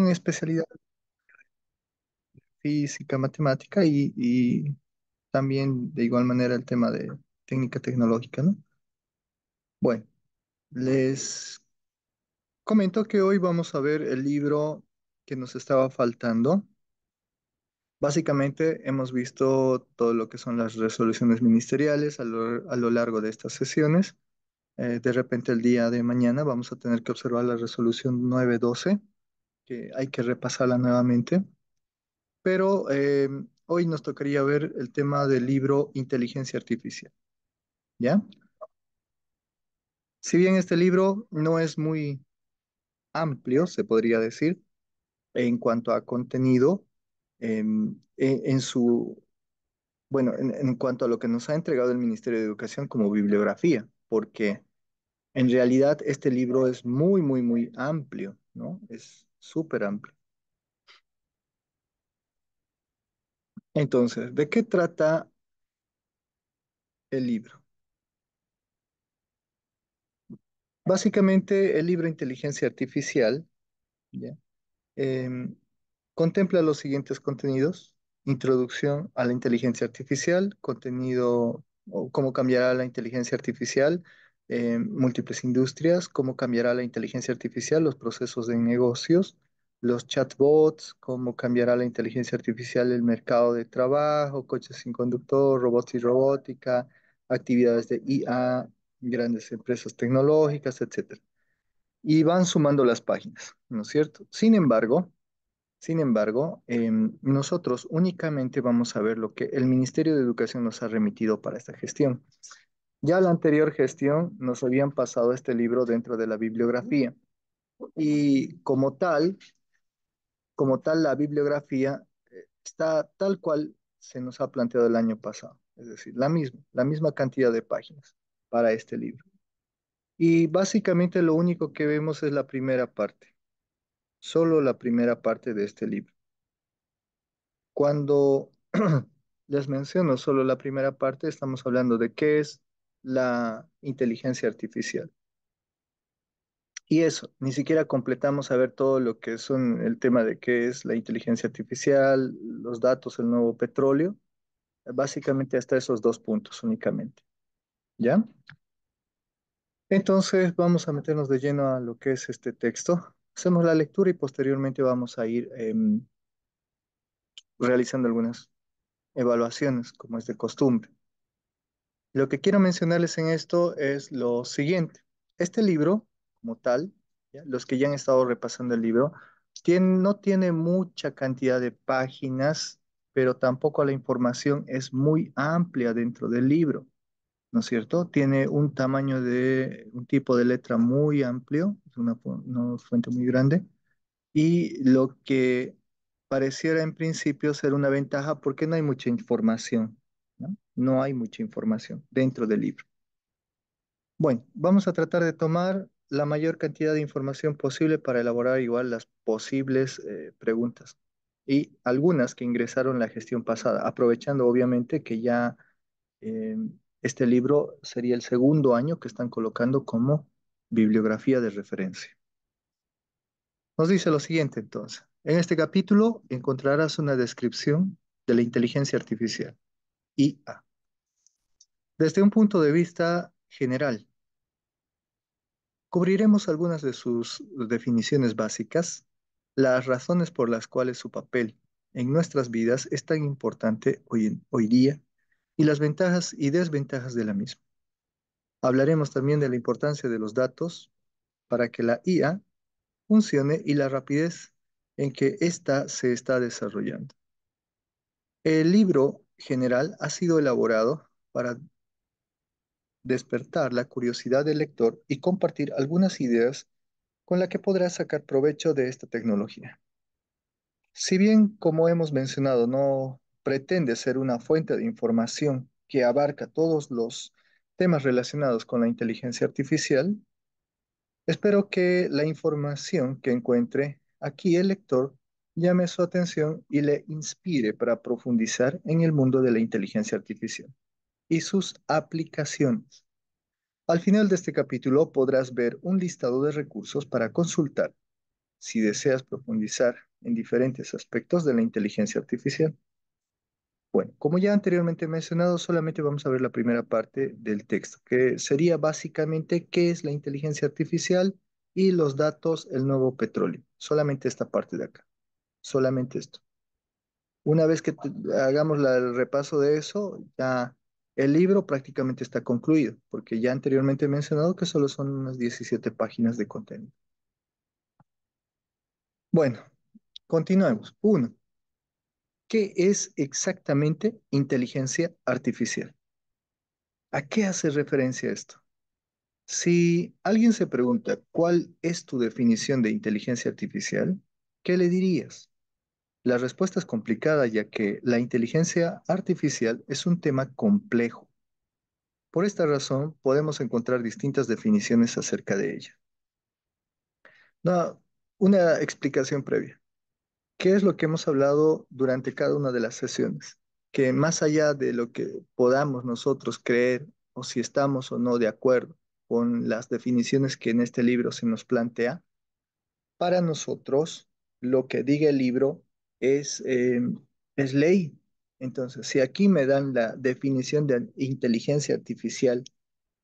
con especialidad física, matemática y también de igual manera el tema de técnica tecnológica, ¿no? Bueno, les comento que hoy vamos a ver el libro que nos estaba faltando. Básicamente hemos visto todo lo que son las resoluciones ministeriales a lo largo de estas sesiones. De repente el día de mañana vamos a tener que observar la resolución 912, que hay que repasarla nuevamente. Pero hoy nos tocaría ver el tema del libro Inteligencia Artificial, ¿ya? Si bien este libro no es muy amplio, se podría decir, en cuanto a contenido, en su, bueno, en cuanto a lo que nos ha entregado el Ministerio de Educación como bibliografía, porque en realidad este libro es muy, muy, muy amplio, ¿no? Es súper amplio. Entonces, ¿de qué trata el libro? Básicamente, el libro Inteligencia Artificial, ¿ya? Em, Contempla los siguientes contenidos: introducción a la inteligencia artificial, contenido o cómo cambiará la inteligencia artificial en múltiples industrias, cómo cambiará la inteligencia artificial los procesos de negocios, los chatbots, cómo cambiará la inteligencia artificial el mercado de trabajo, coches sin conductor, robots y robótica, actividades de IA, grandes empresas tecnológicas, etcétera. Y van sumando las páginas, ¿no es cierto? Sin embargo, nosotros únicamente vamos a ver lo que el Ministerio de Educación nos ha remitido para esta gestión. Ya la anterior gestión nos habían pasado este libro dentro de la bibliografía y como tal, la bibliografía está tal cual se nos ha planteado el año pasado, es decir, la misma cantidad de páginas para este libro. Y básicamente lo único que vemos es la primera parte, solo la primera parte de este libro. Cuando les menciono solo la primera parte, estamos hablando de qué es la inteligencia artificial. Y eso, ni siquiera completamos a ver todo lo que son el tema de qué es la inteligencia artificial, los datos, el nuevo petróleo, básicamente hasta esos dos puntos únicamente. ¿Ya? Entonces vamos a meternos de lleno a lo que es este texto. Hacemos la lectura y posteriormente vamos a ir realizando algunas evaluaciones, como es de costumbre. Lo que quiero mencionarles en esto es lo siguiente. Este libro, como tal, ¿ya? Los que ya han estado repasando el libro, no tiene mucha cantidad de páginas, pero tampoco la información es muy amplia dentro del libro, ¿no es cierto? Tiene un tamaño de un tipo de letra muy amplio, es una fuente muy grande, y lo que pareciera en principio ser una ventaja porque no hay mucha información, ¿no? No hay mucha información dentro del libro. Bueno, vamos a tratar de tomar la mayor cantidad de información posible para elaborar igual las posibles preguntas y algunas que ingresaron la gestión pasada, aprovechando obviamente que ya eh, este libro sería el segundo año que están colocando como bibliografía de referencia. Nos dice lo siguiente entonces. En este capítulo encontrarás una descripción de la inteligencia artificial, IA, desde un punto de vista general. Cubriremos algunas de sus definiciones básicas, las razones por las cuales su papel en nuestras vidas es tan importante hoy día y las ventajas y desventajas de la misma. Hablaremos también de la importancia de los datos para que la IA funcione y la rapidez en que ésta se está desarrollando. El libro general ha sido elaborado para despertar la curiosidad del lector y compartir algunas ideas con las que podrás sacar provecho de esta tecnología. Si bien, como hemos mencionado, no pretende ser una fuente de información que abarca todos los temas relacionados con la inteligencia artificial, espero que la información que encuentre aquí el lector llame su atención y le inspire para profundizar en el mundo de la inteligencia artificial y sus aplicaciones. Al final de este capítulo podrás ver un listado de recursos para consultar si deseas profundizar en diferentes aspectos de la inteligencia artificial. Bueno, como ya anteriormente he mencionado, solamente vamos a ver la primera parte del texto, que sería básicamente qué es la inteligencia artificial y los datos, el nuevo petróleo. Solamente esta parte de acá, solamente esto. Una vez que hagamos el repaso de eso, ya el libro prácticamente está concluido, porque ya anteriormente he mencionado que solo son unas 17 páginas de contenido. Bueno, continuemos. Uno, ¿qué es exactamente inteligencia artificial? ¿A qué hace referencia esto? Si alguien se pregunta cuál es tu definición de inteligencia artificial, ¿qué le dirías? La respuesta es complicada ya que la inteligencia artificial es un tema complejo. Por esta razón, podemos encontrar distintas definiciones acerca de ella. No, una explicación previa. ¿Qué es lo que hemos hablado durante cada una de las sesiones? Que más allá de lo que podamos nosotros creer o si estamos o no de acuerdo con las definiciones que en este libro se nos plantea, para nosotros lo que diga el libro es, eh, es ley. Entonces, si aquí me dan la definición de inteligencia artificial,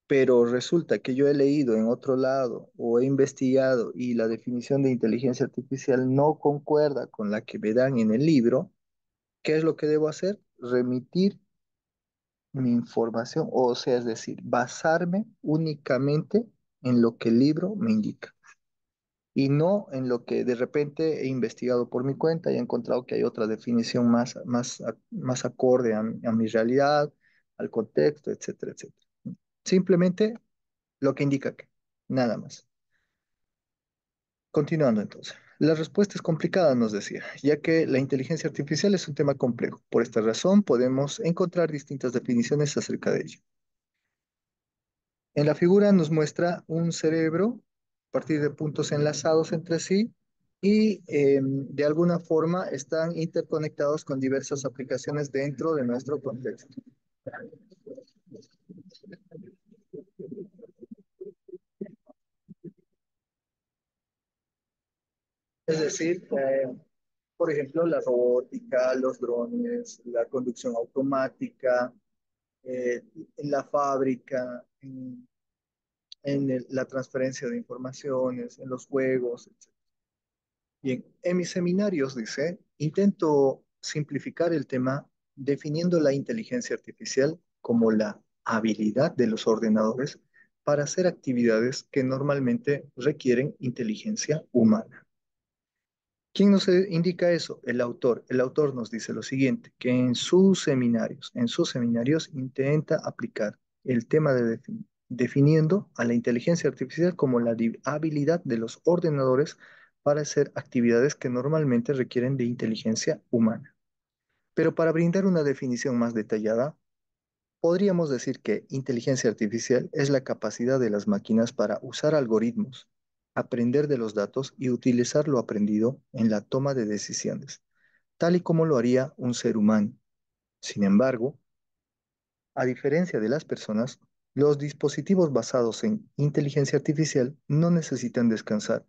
pero resulta que yo he leído en otro lado o he investigado y la definición de inteligencia artificial no concuerda con la que me dan en el libro, ¿qué es lo que debo hacer? Remitir mi información, o sea, es decir, basarme únicamente en lo que el libro me indica y no en lo que de repente he investigado por mi cuenta y he encontrado que hay otra definición más acorde a mi realidad, al contexto, etcétera, etcétera. Simplemente lo que indica que, nada más. Continuando entonces. La respuesta es complicada, nos decía, ya que la inteligencia artificial es un tema complejo. Por esta razón, podemos encontrar distintas definiciones acerca de ello. En la figura nos muestra un cerebro a partir de puntos enlazados entre sí y de alguna forma están interconectados con diversas aplicaciones dentro de nuestro contexto. Es decir, por ejemplo, la robótica, los drones, la conducción automática, eh, en la fábrica, la transferencia de informaciones, en los juegos, etc. Bien, en mis seminarios, dice, intento simplificar el tema definiendo la inteligencia artificial como la habilidad de los ordenadores para hacer actividades que normalmente requieren inteligencia humana. ¿Quién nos indica eso? El autor. El autor nos dice lo siguiente, que en sus seminarios intenta aplicar el tema de definiendo a la inteligencia artificial como la habilidad de los ordenadores para hacer actividades que normalmente requieren de inteligencia humana. Pero para brindar una definición más detallada, podríamos decir que inteligencia artificial es la capacidad de las máquinas para usar algoritmos, aprender de los datos y utilizar lo aprendido en la toma de decisiones, tal y como lo haría un ser humano. Sin embargo, a diferencia de las personas, los dispositivos basados en inteligencia artificial no necesitan descansar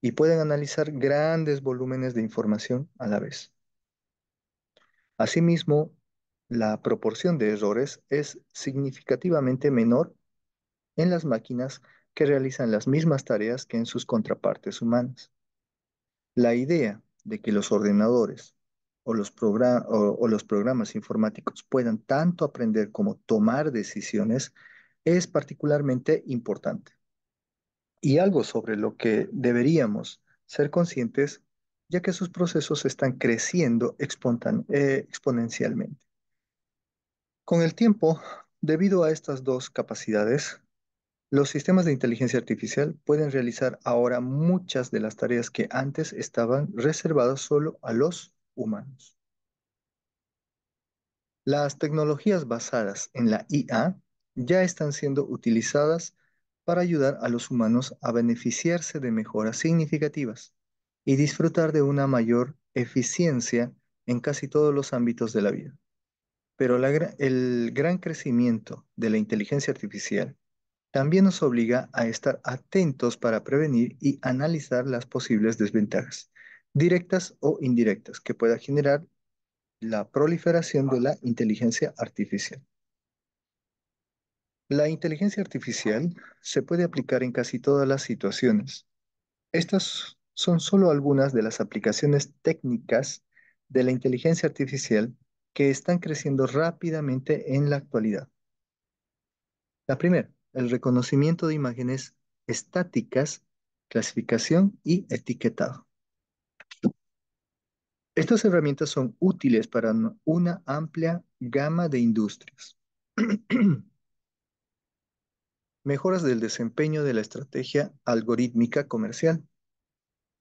y pueden analizar grandes volúmenes de información a la vez. Asimismo, la proporción de errores es significativamente menor en las máquinas que realizan las mismas tareas que en sus contrapartes humanas. La idea de que los ordenadores o los programas informáticos puedan tanto aprender como tomar decisiones es particularmente importante y algo sobre lo que deberíamos ser conscientes, ya que sus procesos están creciendo exponencialmente. Con el tiempo, debido a estas dos capacidades, los sistemas de inteligencia artificial pueden realizar ahora muchas de las tareas que antes estaban reservadas solo a los humanos. Las tecnologías basadas en la IA ya están siendo utilizadas para ayudar a los humanos a beneficiarse de mejoras significativas y disfrutar de una mayor eficiencia en casi todos los ámbitos de la vida. Pero el gran crecimiento de la inteligencia artificial También nos obliga a estar atentos para prevenir y analizar las posibles desventajas, directas o indirectas, que pueda generar la proliferación de la inteligencia artificial. La inteligencia artificial se puede aplicar en casi todas las situaciones. Estas son solo algunas de las aplicaciones técnicas de la inteligencia artificial que están creciendo rápidamente en la actualidad. La primera, el reconocimiento de imágenes estáticas, clasificación y etiquetado. Estas herramientas son útiles para una amplia gama de industrias. Mejoras del desempeño de la estrategia algorítmica comercial.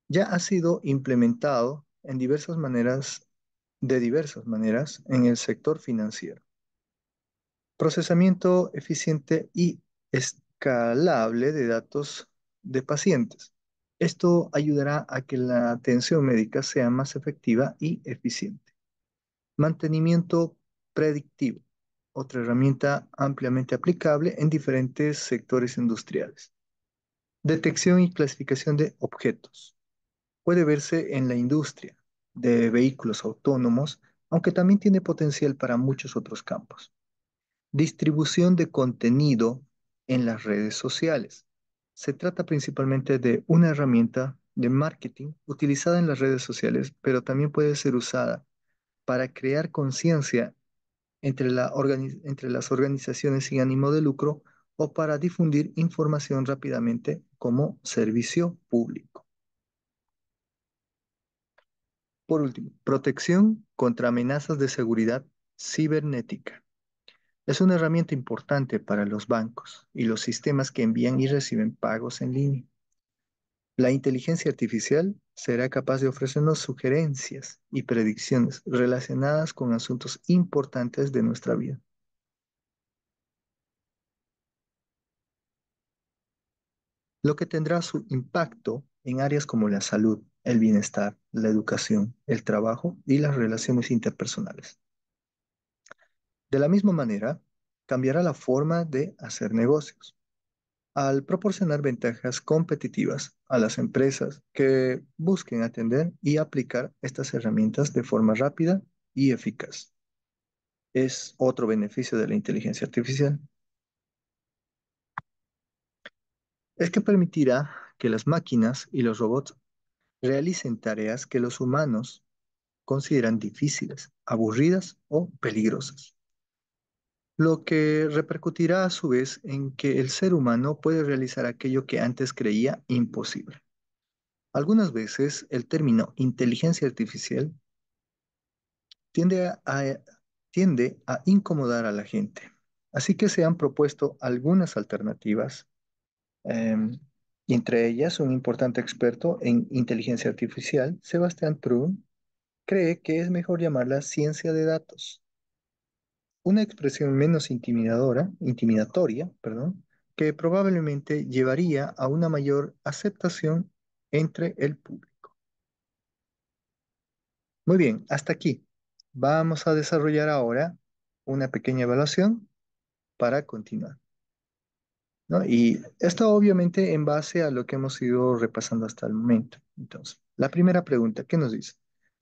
Ya ha sido implementado en diversas maneras en el sector financiero. Procesamiento eficiente y escalable de datos de pacientes. Esto ayudará a que la atención médica sea más efectiva y eficiente. Mantenimiento predictivo, otra herramienta ampliamente aplicable en diferentes sectores industriales. Detección y clasificación de objetos. Puede verse en la industria de vehículos autónomos, aunque también tiene potencial para muchos otros campos. Distribución de contenido en las redes sociales. Se trata principalmente de una herramienta de marketing utilizada en las redes sociales, pero también puede ser usada para crear conciencia entre las organizaciones sin ánimo de lucro o para difundir información rápidamente como servicio público. Por último, protección contra amenazas de seguridad cibernética. Es una herramienta importante para los bancos y los sistemas que envían y reciben pagos en línea. La inteligencia artificial será capaz de ofrecernos sugerencias y predicciones relacionadas con asuntos importantes de nuestra vida. Lo que tendrá su impacto en áreas como la salud, el bienestar, la educación, el trabajo y las relaciones interpersonales. De la misma manera, cambiará la forma de hacer negocios, al proporcionar ventajas competitivas a las empresas que busquen atender y aplicar estas herramientas de forma rápida y eficaz. Es otro beneficio de la inteligencia artificial. Es que permitirá que las máquinas y los robots realicen tareas que los humanos consideran difíciles, aburridas o peligrosas, lo que repercutirá a su vez en que el ser humano puede realizar aquello que antes creía imposible. Algunas veces el término inteligencia artificial tiende tiende a incomodar a la gente, así que se han propuesto algunas alternativas, em, y entre ellas un importante experto en inteligencia artificial, Sebastián Thrun, cree que es mejor llamarla ciencia de datos, una expresión menos intimidatoria, perdón, que probablemente llevaría a una mayor aceptación entre el público. Muy bien, hasta aquí. Vamos a desarrollar ahora una pequeña evaluación para continuar, ¿no? Y esto obviamente en base a lo que hemos ido repasando hasta el momento. Entonces, la primera pregunta, ¿qué nos dice?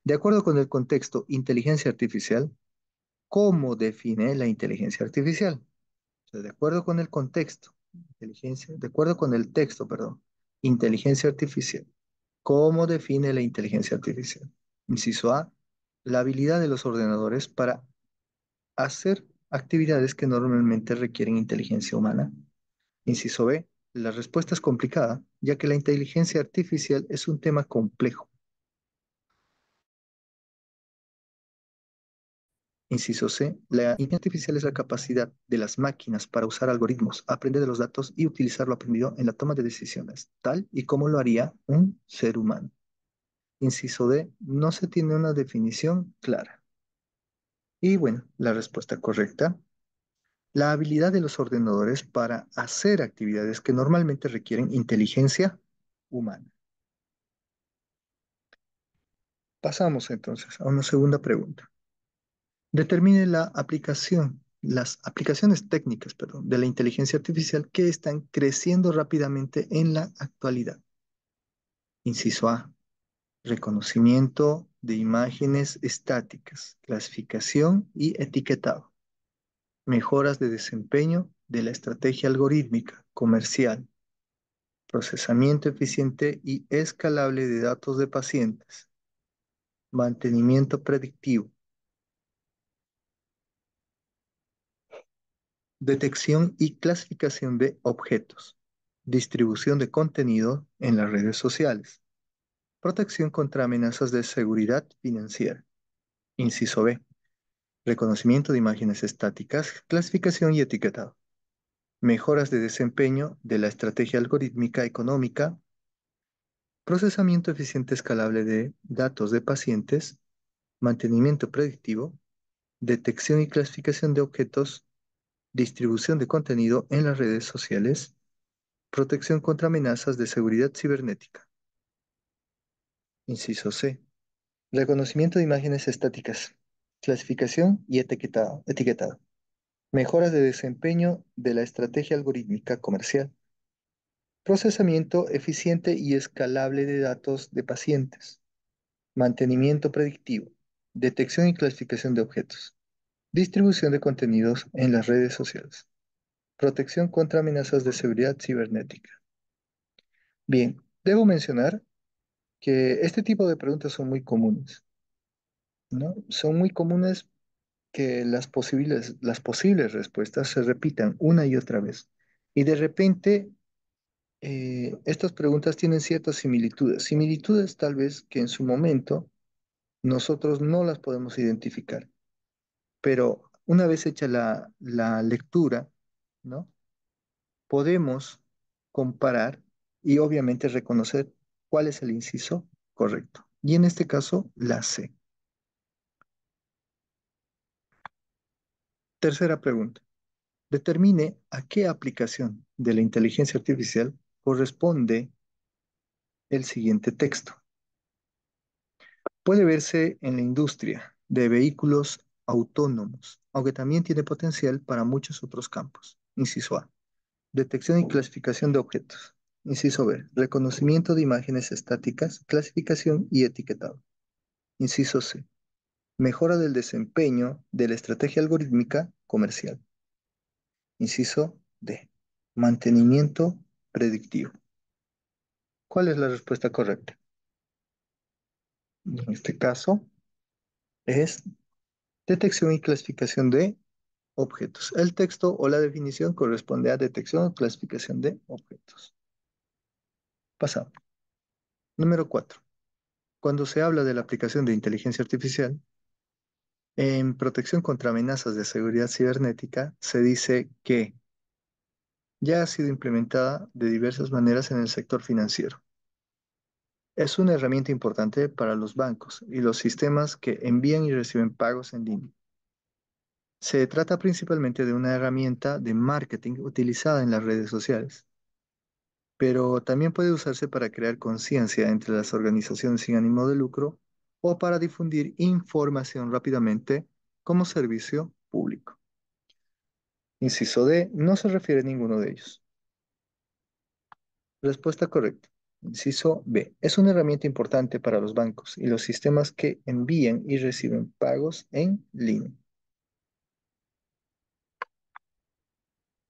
De acuerdo con el contexto inteligencia artificial, ¿cómo define la inteligencia artificial? O sea, de acuerdo con el contexto, de acuerdo con el texto, perdón, inteligencia artificial. ¿Cómo define la inteligencia artificial? Inciso A, la habilidad de los ordenadores para hacer actividades que normalmente requieren inteligencia humana. Inciso B, la respuesta es complicada, ya que la inteligencia artificial es un tema complejo. Inciso C, la inteligencia artificial es la capacidad de las máquinas para usar algoritmos, aprender de los datos y utilizar lo aprendido en la toma de decisiones, tal y como lo haría un ser humano. Inciso D, no se tiene una definición clara. Y bueno, la respuesta correcta, la habilidad de los ordenadores para hacer actividades que normalmente requieren inteligencia humana. Pasamos entonces a una segunda pregunta. Determine la aplicación las aplicaciones técnicas, perdón, de la inteligencia artificial que están creciendo rápidamente en la actualidad. Inciso A, reconocimiento de imágenes estáticas, clasificación y etiquetado, mejoras de desempeño de la estrategia algorítmica comercial, procesamiento eficiente y escalable de datos de pacientes, mantenimiento predictivo, detección y clasificación de objetos, distribución de contenido en las redes sociales, protección contra amenazas de seguridad financiera. Inciso B, reconocimiento de imágenes estáticas, clasificación y etiquetado, mejoras de desempeño de la estrategia algorítmica económica, procesamiento eficiente escalable de datos de pacientes, mantenimiento predictivo, detección y clasificación de objetos, distribución de contenido en las redes sociales, protección contra amenazas de seguridad cibernética. Inciso C. Reconocimiento de imágenes estáticas, clasificación y etiquetado. Mejoras de desempeño de la estrategia algorítmica comercial. Procesamiento eficiente y escalable de datos de pacientes. Mantenimiento predictivo. Detección y clasificación de objetos. Distribución de contenidos en las redes sociales. Protección contra amenazas de seguridad cibernética. Bien, debo mencionar que este tipo de preguntas son muy comunes, ¿no? Son muy comunes que las posibles respuestas se repitan una y otra vez. Y de repente, estas preguntas tienen ciertas similitudes, similitudes tal vez que en su momento nosotros no las podemos identificar, pero una vez hecha la lectura, ¿no? Podemos comparar y obviamente reconocer cuál es el inciso correcto. Y en este caso, la C. Tercera pregunta. Determine a qué aplicación de la inteligencia artificial corresponde el siguiente texto. Puede verse en la industria de vehículos autónomos, aunque también tiene potencial para muchos otros campos. Inciso A. Detección y clasificación de objetos. Inciso B. Reconocimiento de imágenes estáticas, clasificación y etiquetado. Inciso C. Mejora del desempeño de la estrategia algorítmica comercial. Inciso D. Mantenimiento predictivo. ¿Cuál es la respuesta correcta? En este caso es detección y clasificación de objetos. El texto o la definición corresponde a detección o clasificación de objetos. Pasamos. Número 4. Cuando se habla de la aplicación de inteligencia artificial en protección contra amenazas de seguridad cibernética, se dice que ya ha sido implementada de diversas maneras en el sector financiero. Es una herramienta importante para los bancos y los sistemas que envían y reciben pagos en línea. Se trata principalmente de una herramienta de marketing utilizada en las redes sociales, pero también puede usarse para crear conciencia entre las organizaciones sin ánimo de lucro o para difundir información rápidamente como servicio público. Inciso D, no se refiere a ninguno de ellos. Respuesta correcta. Inciso B, es una herramienta importante para los bancos y los sistemas que envían y reciben pagos en línea.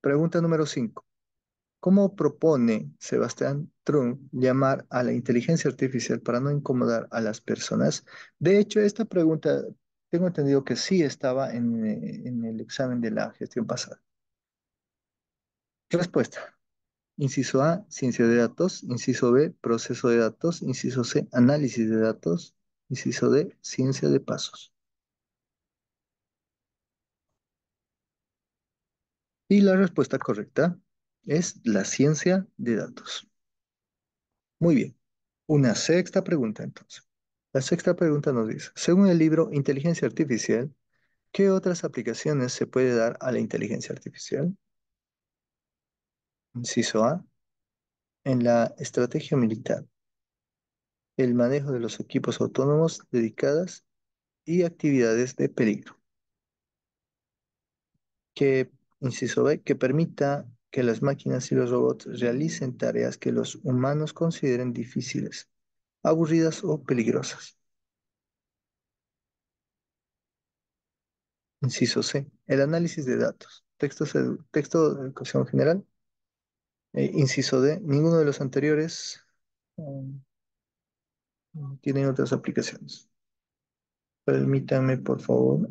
Pregunta número 5. ¿Cómo propone Sebastián Trump llamar a la inteligencia artificial para no incomodar a las personas? De hecho, esta pregunta tengo entendido que sí estaba en el examen de la gestión pasada. Respuesta. Inciso A, ciencia de datos. Inciso B, proceso de datos. Inciso C, análisis de datos. Inciso D, ciencia de pasos. Y la respuesta correcta es la ciencia de datos. Muy bien. Una sexta pregunta entonces. La sexta pregunta nos dice, según el libro Inteligencia Artificial, ¿qué otras aplicaciones se puede dar a la inteligencia artificial? Inciso A, en la estrategia militar, el manejo de los equipos autónomos dedicadas y actividades de peligro. que, inciso B, que permita que las máquinas y los robots realicen tareas que los humanos consideren difíciles, aburridas o peligrosas. Inciso C, el análisis de datos. Texto de educación general. Inciso D, ninguno de los anteriores tiene otras aplicaciones. Permítanme, por favor.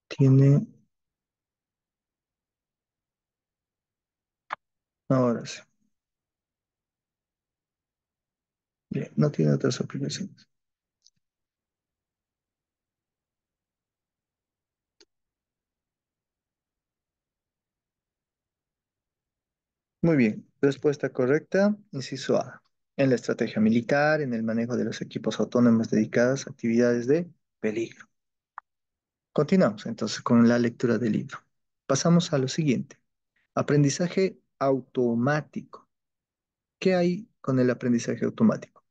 Tiene, ahora sí. Bien, no tiene otras aplicaciones. Muy bien, respuesta correcta, inciso A. En la estrategia militar, en el manejo de los equipos autónomos dedicados a actividades de peligro. Continuamos entonces con la lectura del libro. Pasamos a lo siguiente. Aprendizaje automático. ¿Qué hay con el aprendizaje automático?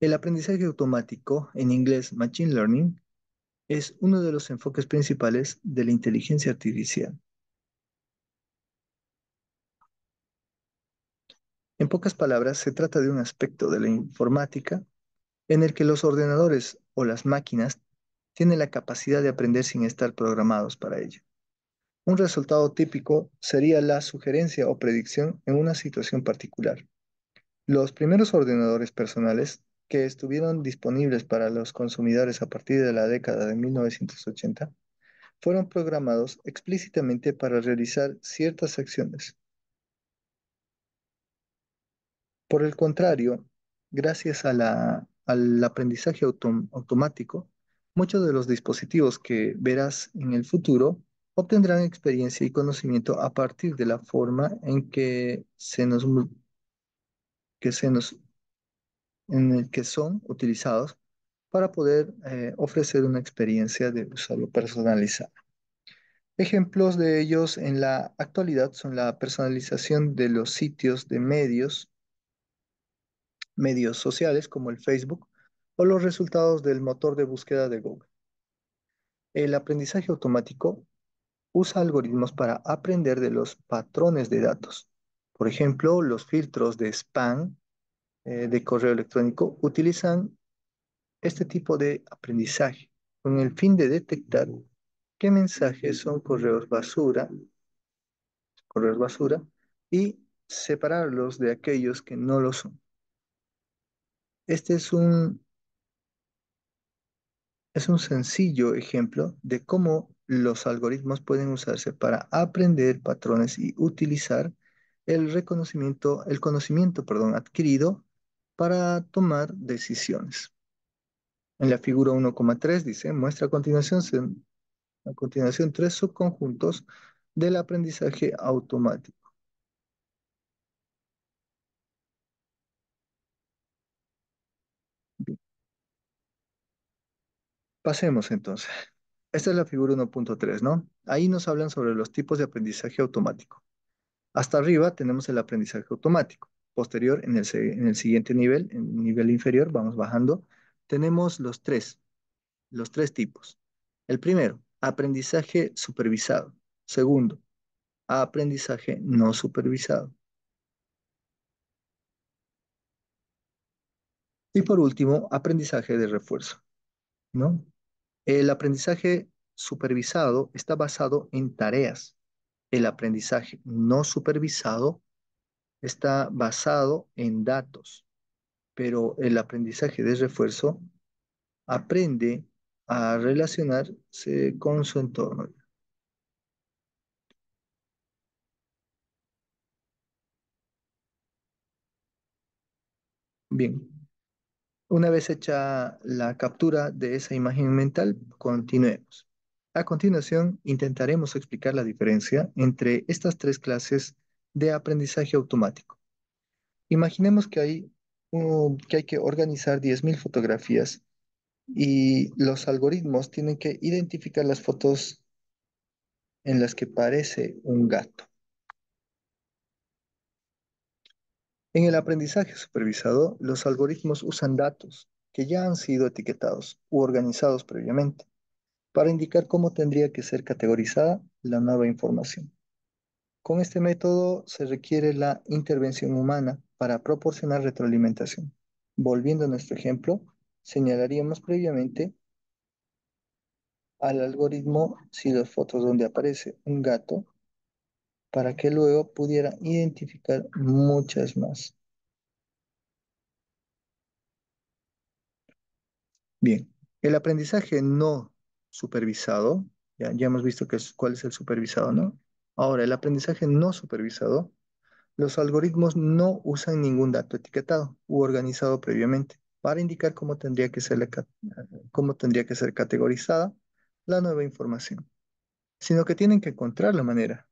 El aprendizaje automático, en inglés Machine Learning, es uno de los enfoques principales de la inteligencia artificial. En pocas palabras, se trata de un aspecto de la informática en el que los ordenadores o las máquinas tienen la capacidad de aprender sin estar programados para ello. Un resultado típico sería la sugerencia o predicción en una situación particular. Los primeros ordenadores personales que estuvieron disponibles para los consumidores a partir de la década de 1980 fueron programados explícitamente para realizar ciertas acciones. Por el contrario, gracias al aprendizaje automático, muchos de los dispositivos que verás en el futuro obtendrán experiencia y conocimiento a partir de la forma en que se nos, en el que son utilizados para poder ofrecer una experiencia de usuario personalizada. Ejemplos de ellos en la actualidad son la personalización de los sitios de medios sociales como el Facebook o los resultados del motor de búsqueda de Google. El aprendizaje automático usa algoritmos para aprender de los patrones de datos. Por ejemplo, los filtros de spam de correo electrónico utilizan este tipo de aprendizaje con el fin de detectar qué mensajes son correos basura y separarlos de aquellos que no lo son. Este es un sencillo ejemplo de cómo los algoritmos pueden usarse para aprender patrones y utilizar el conocimiento, perdón, adquirido para tomar decisiones. En la figura 1,3 dice, muestra a continuación tres subconjuntos del aprendizaje automático. Bien, pasemos entonces. Esta es la figura 1,3, ¿no? Ahí nos hablan sobre los tipos de aprendizaje automático. Hasta arriba tenemos el aprendizaje automático. Posterior, en el siguiente nivel, en el nivel inferior, vamos bajando, tenemos los tres tipos. El primero, aprendizaje supervisado. Segundo, aprendizaje no supervisado. Y por último, aprendizaje de refuerzo, ¿no? El aprendizaje supervisado está basado en tareas. El aprendizaje no supervisado está basado en datos, pero el aprendizaje de refuerzo aprende a relacionarse con su entorno. Bien, una vez hecha la captura de esa imagen mental, continuemos. A continuación, intentaremos explicar la diferencia entre estas tres clases de aprendizaje automático. Imaginemos que hay que organizar 10.000 fotografías y los algoritmos tienen que identificar las fotos en las que parece un gato. En el aprendizaje supervisado, los algoritmos usan datos que ya han sido etiquetados u organizados previamente para indicar cómo tendría que ser categorizada la nueva información. Con este método se requiere la intervención humana para proporcionar retroalimentación. Volviendo a nuestro ejemplo, señalaríamos previamente al algoritmo si las fotos donde aparece un gato para que luego pudiera identificar muchas más. Bien, el aprendizaje no supervisado, ya hemos visto cuál es el supervisado, ¿no? Ahora, el aprendizaje no supervisado, los algoritmos no usan ningún dato etiquetado u organizado previamente para indicar cómo tendría que ser categorizada la nueva información, sino que tienen que encontrar la manera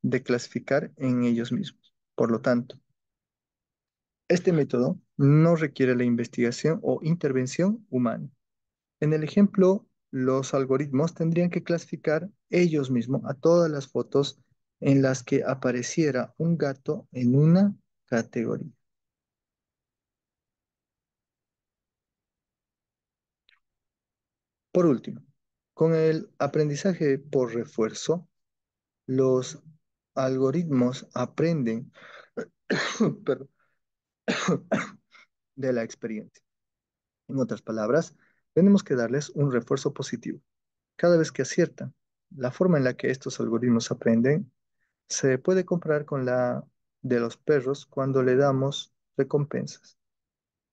de clasificar en ellos mismos. Por lo tanto, este método no requiere la investigación o intervención humana. En el ejemplo, los algoritmos tendrían que clasificar ellos mismos a todas las fotos en las que apareciera un gato en una categoría. Por último, con el aprendizaje por refuerzo, los algoritmos aprenden perdón, de la experiencia. En otras palabras, tenemos que darles un refuerzo positivo. Cada vez que aciertan, la forma en la que estos algoritmos aprenden se puede comparar con la de los perros cuando le damos recompensas.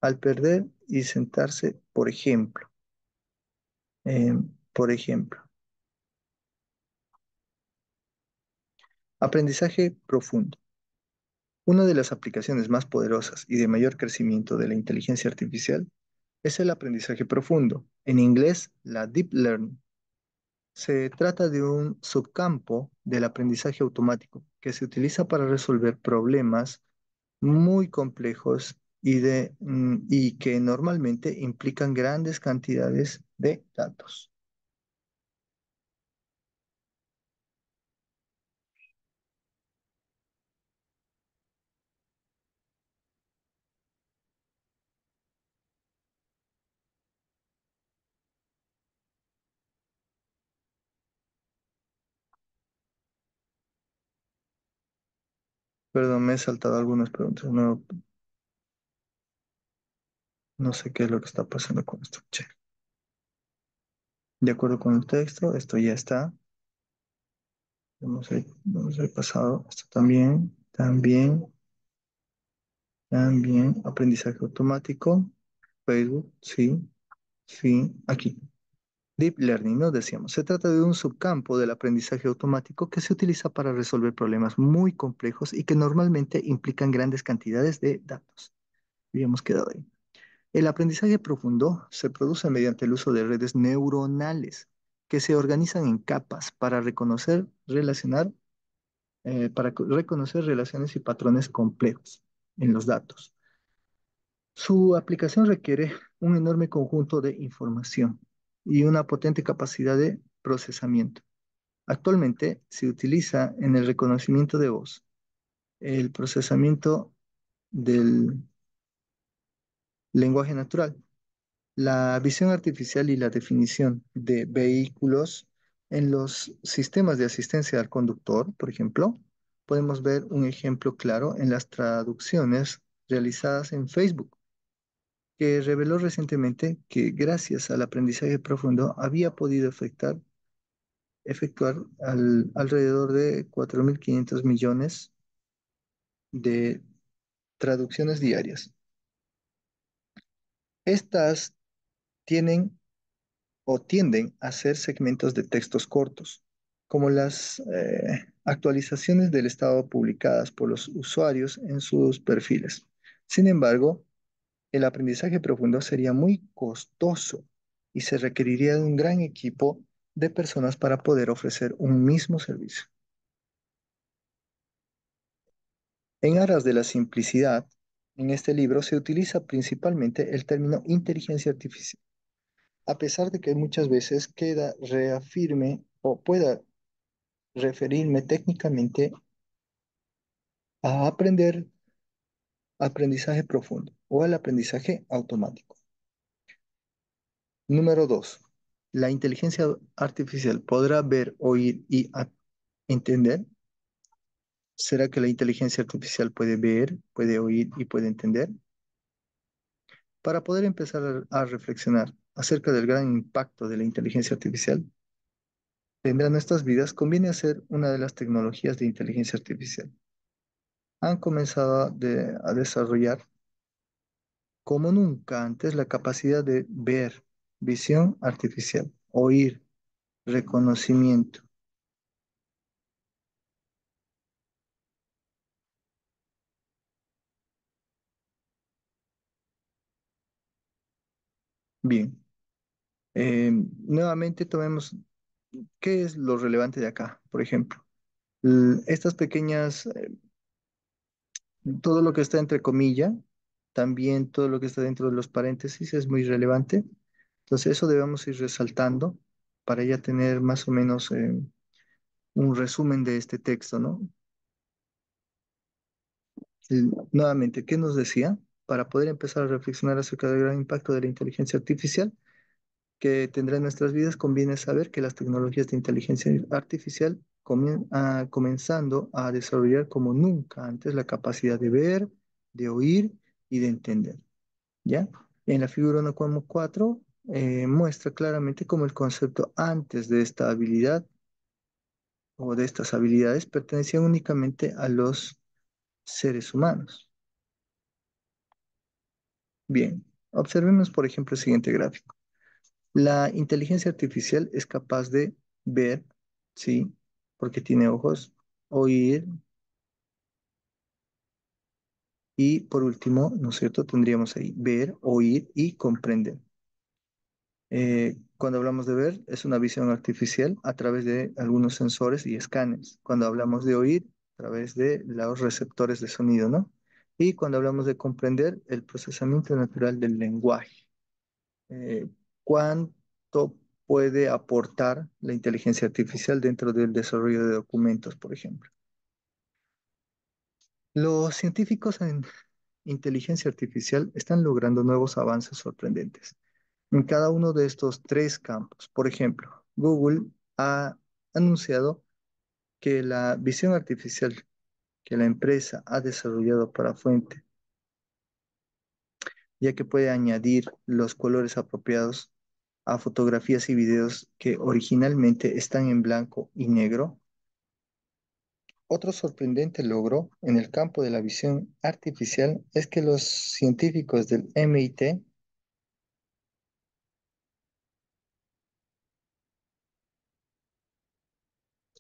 Al perder y sentarse, eh, por ejemplo, aprendizaje profundo. Una de las aplicaciones más poderosas y de mayor crecimiento de la inteligencia artificial es el aprendizaje profundo, en inglés la deep learning. Se trata de un subcampo del aprendizaje automático que se utiliza para resolver problemas muy complejos y que normalmente implican grandes cantidades de datos. Perdón, me he saltado algunas preguntas. No, no sé qué es lo que está pasando con esto. Che. De acuerdo con el texto, esto ya está. Vamos a ir pasado. Esto también, también. Aprendizaje automático. Facebook, sí, sí. Aquí. Deep Learning, ¿no? Decíamos, se trata de un subcampo del aprendizaje automático que se utiliza para resolver problemas muy complejos y que normalmente implican grandes cantidades de datos. Habíamos quedado ahí. El aprendizaje profundo se produce mediante el uso de redes neuronales que se organizan en capas para reconocer relaciones y patrones complejos en los datos. Su aplicación requiere un enorme conjunto de información y una potente capacidad de procesamiento. Actualmente se utiliza en el reconocimiento de voz, el procesamiento del lenguaje natural, la visión artificial y la definición de vehículos en los sistemas de asistencia al conductor, por ejemplo. Podemos ver un ejemplo claro en las traducciones realizadas en Facebook, que reveló recientemente que gracias al aprendizaje profundo había podido efectuar alrededor de 4.500 millones de traducciones diarias. Estas tienen o tienden a ser segmentos de textos cortos, como las actualizaciones del estado publicadas por los usuarios en sus perfiles. Sin embargo, el aprendizaje profundo sería muy costoso y se requeriría de un gran equipo de personas para poder ofrecer un mismo servicio. En aras de la simplicidad, en este libro se utiliza principalmente el término inteligencia artificial, a pesar de que muchas veces queda reafirme o pueda referirme técnicamente a aprender aprendizaje profundo o el aprendizaje automático. Número 2. La inteligencia artificial podrá ver, oír y entender. ¿Será que la inteligencia artificial puede ver, puede oír y puede entender? Para poder empezar a reflexionar acerca del gran impacto de la inteligencia artificial, tendrá en nuestras vidas, conviene hacer una de las tecnologías de inteligencia artificial. Han comenzado a desarrollar como nunca antes la capacidad de ver, visión artificial, oír, reconocimiento. Bien, nuevamente tomemos qué es lo relevante de acá, por ejemplo. Estas pequeñas, todo lo que está entre comillas, también todo lo que está dentro de los paréntesis es muy relevante. Entonces eso debemos ir resaltando para ya tener más o menos un resumen de este texto, ¿no? Nuevamente, ¿qué nos decía? Para poder empezar a reflexionar acerca del gran impacto de la inteligencia artificial que tendrá en nuestras vidas, conviene saber que las tecnologías de inteligencia artificial comenzando a desarrollar como nunca antes la capacidad de ver, de oír y de entender, ¿ya? En la figura 1,4 muestra claramente cómo el concepto antes de esta habilidad o de estas habilidades pertenecía únicamente a los seres humanos. Bien, observemos por ejemplo el siguiente gráfico. La inteligencia artificial es capaz de ver, sí, porque tiene ojos, oír y por último, ¿no es cierto? Tendríamos ahí ver, oír y comprender. Cuando hablamos de ver, es una visión artificial a través de algunos sensores y escáneres. Cuando hablamos de oír, a través de los receptores de sonido, ¿no? Y cuando hablamos de comprender, el procesamiento natural del lenguaje. ¿Cuánto puede aportar la inteligencia artificial dentro del desarrollo de documentos, por ejemplo? Los científicos en inteligencia artificial están logrando nuevos avances sorprendentes en cada uno de estos tres campos. Por ejemplo, Google ha anunciado que la visión artificial que la empresa ha desarrollado para fuente, ya que puede añadir los colores apropiados a fotografías y videos que originalmente están en blanco y negro. Otro sorprendente logro en el campo de la visión artificial es que los científicos del MIT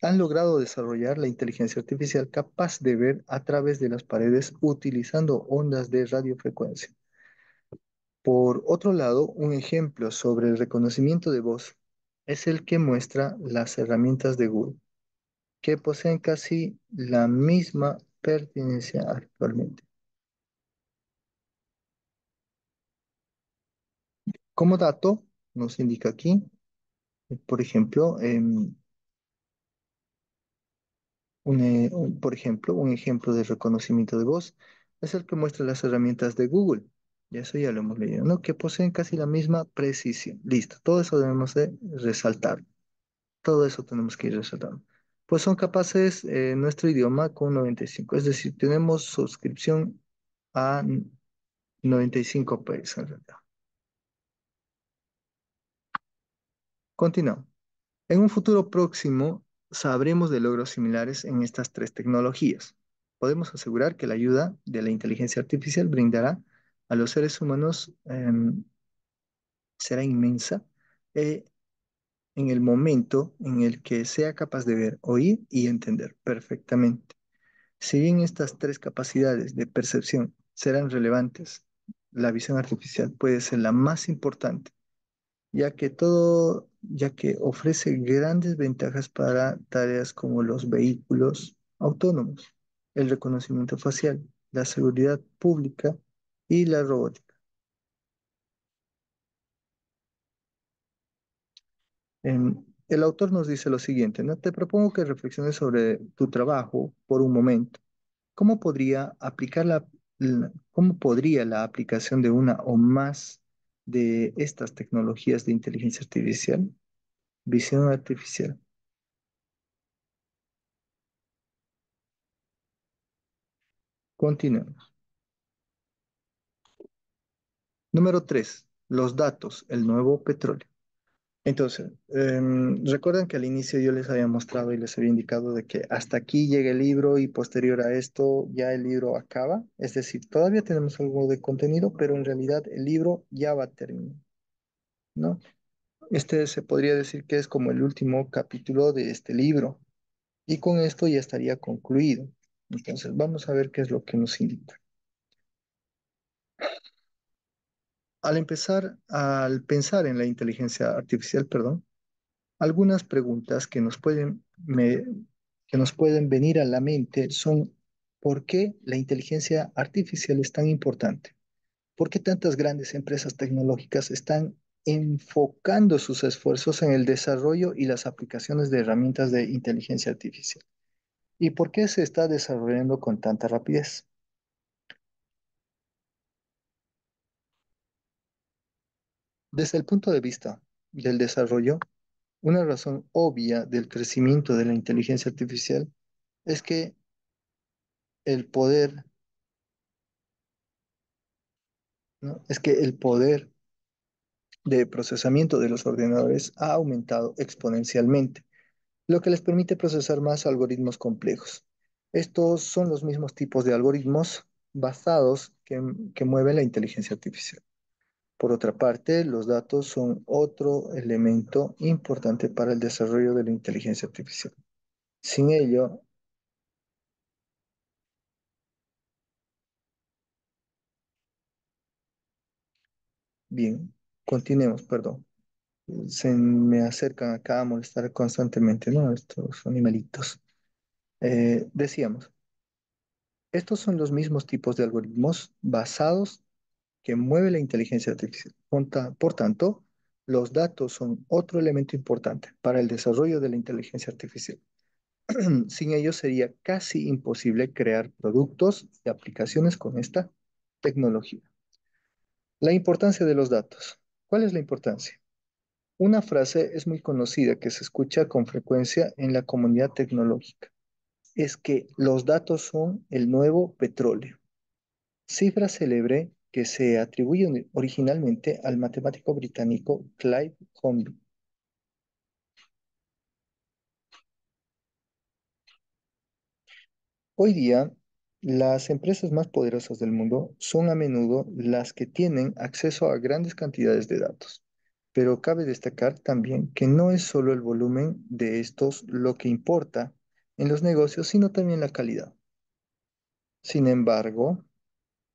han logrado desarrollar la inteligencia artificial capaz de ver a través de las paredes utilizando ondas de radiofrecuencia. Por otro lado, un ejemplo sobre el reconocimiento de voz es el que muestra las herramientas de Google, que poseen casi la misma pertinencia actualmente. Como dato, nos indica aquí, por ejemplo, por ejemplo, un ejemplo de reconocimiento de voz es el que muestra las herramientas de Google. Y eso ya lo hemos leído, ¿no? Que poseen casi la misma precisión. Listo, todo eso debemos de resaltar. Todo eso tenemos que ir resaltando. Pues son capaces nuestro idioma con 95. Es decir, tenemos suscripción a 95 países en realidad. Continuamos. En un futuro próximo sabremos de logros similares en estas tres tecnologías. Podemos asegurar que la ayuda de la inteligencia artificial brindará a los seres humanos será inmensa eh, en el momento en el que sea capaz de ver, oír y entender perfectamente. Si bien estas tres capacidades de percepción serán relevantes, la visión artificial puede ser la más importante ya que ofrece grandes ventajas para tareas como los vehículos autónomos, el reconocimiento facial, la seguridad pública y la robótica. El autor nos dice lo siguiente, ¿no? Te propongo que reflexiones sobre tu trabajo por un momento. ¿Cómo podría aplicar ¿Cómo podría la aplicación de una o más de estas tecnologías de inteligencia artificial, visión artificial? Continuemos. Número 3. Los datos, el nuevo petróleo. Entonces, recuerdan que al inicio yo les había mostrado y les había indicado de que hasta aquí llega el libro y posterior a esto ya el libro acaba. Es decir, todavía tenemos algo de contenido, pero en realidad el libro ya va a terminar, ¿no? Este se podría decir que es como el último capítulo de este libro y con esto ya estaría concluido. Entonces, vamos a ver qué es lo que nos indica. Al pensar en la inteligencia artificial, perdón, algunas preguntas que nos pueden venir a la mente son: ¿por qué la inteligencia artificial es tan importante? ¿Por qué tantas grandes empresas tecnológicas están enfocando sus esfuerzos en el desarrollo y las aplicaciones de herramientas de inteligencia artificial? ¿Y por qué se está desarrollando con tanta rapidez? Desde el punto de vista del desarrollo, una razón obvia del crecimiento de la inteligencia artificial es que el poder, ¿no? Es que el poder de procesamiento de los ordenadores ha aumentado exponencialmente, lo que les permite procesar más algoritmos complejos. Estos son los mismos tipos de algoritmos basados que mueven la inteligencia artificial. Por otra parte, los datos son otro elemento importante para el desarrollo de la inteligencia artificial. Sin ello, bien, continuemos, perdón. Se me acercan acá a molestar constantemente, ¿no? Estos animalitos. Decíamos, estos son los mismos tipos de algoritmos basados que mueve la inteligencia artificial. Por tanto, los datos son otro elemento importante para el desarrollo de la inteligencia artificial. Sin ellos sería casi imposible crear productos y aplicaciones con esta tecnología. La importancia de los datos. ¿Cuál es la importancia? Una frase es muy conocida que se escucha con frecuencia en la comunidad tecnológica. Es que los datos son el nuevo petróleo. Cifra célebre que se atribuye originalmente al matemático británico Clive Hornby. Hoy día, las empresas más poderosas del mundo son a menudo las que tienen acceso a grandes cantidades de datos. Pero cabe destacar también que no es solo el volumen de estos lo que importa en los negocios, sino también la calidad. Sin embargo,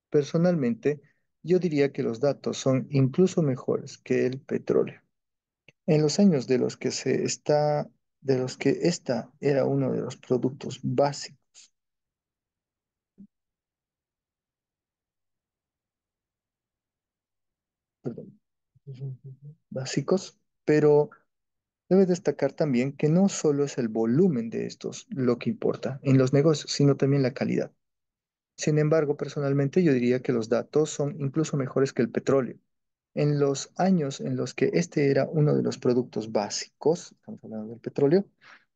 personalmente, yo diría que los datos son incluso mejores que el petróleo. En los años de los que esta era uno de los productos básicos, perdón, básicos, pero debe destacar también que no solo es el volumen de estos lo que importa en los negocios, sino también la calidad. Sin embargo, personalmente yo diría que los datos son incluso mejores que el petróleo. En los años en los que este era uno de los productos básicos, estamos hablando del petróleo,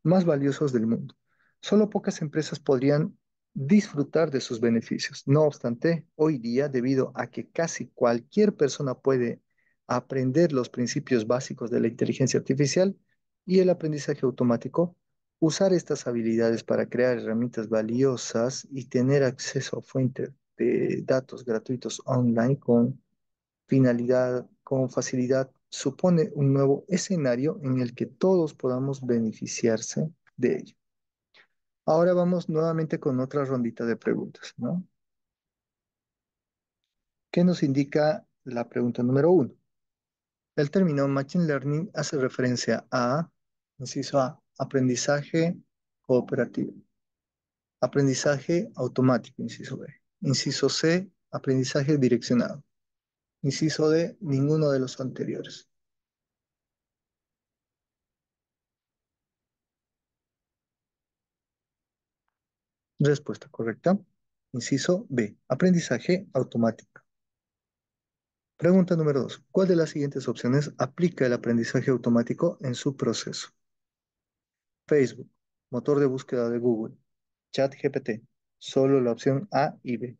más valiosos del mundo, solo pocas empresas podrían disfrutar de sus beneficios. No obstante, hoy día, debido a que casi cualquier persona puede aprender los principios básicos de la inteligencia artificial y el aprendizaje automático, usar estas habilidades para crear herramientas valiosas y tener acceso a fuentes de datos gratuitos online con facilidad, supone un nuevo escenario en el que todos podamos beneficiarse de ello. Ahora vamos nuevamente con otra rondita de preguntas, ¿no? ¿Qué nos indica la pregunta número uno? El término Machine Learning hace referencia a, inciso A, aprendizaje cooperativo, aprendizaje automático, inciso B, inciso C, aprendizaje direccionado, inciso D, ninguno de los anteriores. Respuesta correcta. Inciso B, aprendizaje automático. Pregunta número 2. ¿Cuál de las siguientes opciones aplica el aprendizaje automático en su proceso? Facebook, motor de búsqueda de Google, ChatGPT. Solo la opción A y B.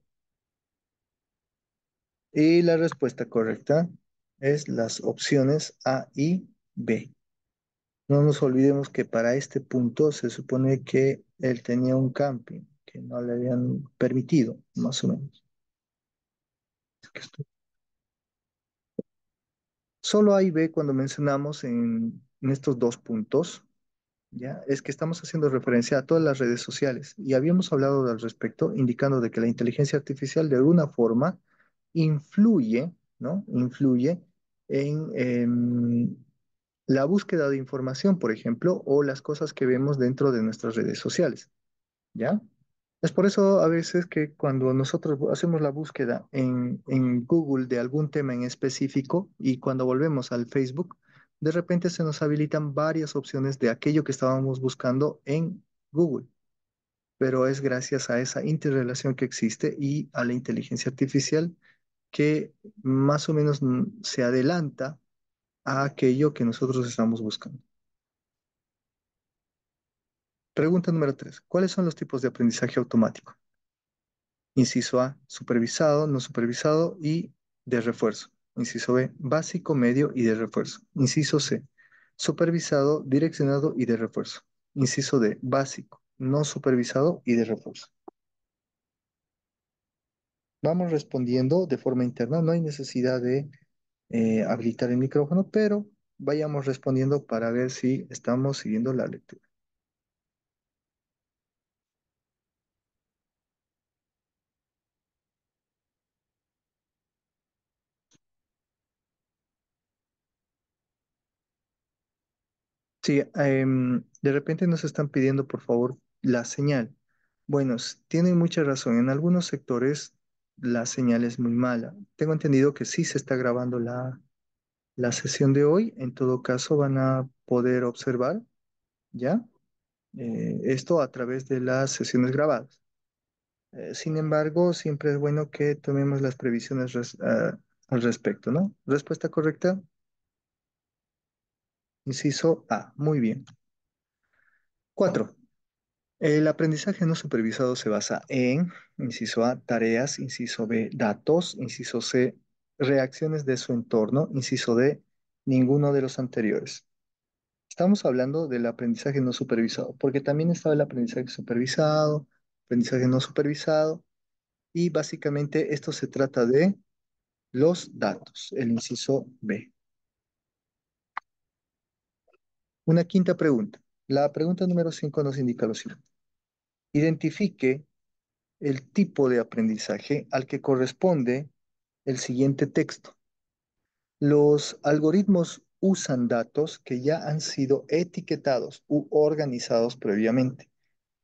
Y la respuesta correcta es las opciones A y B. No nos olvidemos que para este punto se supone que él tenía un camping que no le habían permitido, más o menos. Es que solo A y B cuando mencionamos en estos dos puntos, ¿ya? Es que estamos haciendo referencia a todas las redes sociales y habíamos hablado al respecto, indicando de que la inteligencia artificial de alguna forma influye, ¿no? Influye en la búsqueda de información, por ejemplo, o las cosas que vemos dentro de nuestras redes sociales, ¿ya? Es por eso a veces que cuando nosotros hacemos la búsqueda en Google de algún tema en específico y cuando volvemos al Facebook, de repente se nos habilitan varias opciones de aquello que estábamos buscando en Google, pero es gracias a esa interrelación que existe y a la inteligencia artificial que más o menos se adelanta a aquello que nosotros estamos buscando. Pregunta número 3. ¿Cuáles son los tipos de aprendizaje automático? Inciso A, supervisado, no supervisado y de refuerzo. Inciso B, básico, medio y de refuerzo. Inciso C, supervisado, direccionado y de refuerzo. Inciso D, básico, no supervisado y de refuerzo. Vamos respondiendo de forma interna, no hay necesidad de habilitar el micrófono, pero vayamos respondiendo para ver si estamos siguiendo la lectura. Sí, de repente nos están pidiendo, por favor, la señal. Bueno, tienen mucha razón. En algunos sectores la señal es muy mala. Tengo entendido que sí se está grabando la sesión de hoy. En todo caso, van a poder observar, ¿ya? Esto a través de las sesiones grabadas. Sin embargo, siempre es bueno que tomemos las previsiones al respecto, ¿no? Respuesta correcta, inciso A. Muy bien. 4. El aprendizaje no supervisado se basa en, inciso A, tareas, inciso B, datos, inciso C, reacciones de su entorno, inciso D, ninguno de los anteriores. Estamos hablando del aprendizaje no supervisado, porque también está el aprendizaje supervisado, aprendizaje no supervisado, y básicamente esto se trata de los datos, el inciso B. Una quinta pregunta. La pregunta número 5 nos indica lo siguiente. Identifique el tipo de aprendizaje al que corresponde el siguiente texto. Los algoritmos usan datos que ya han sido etiquetados u organizados previamente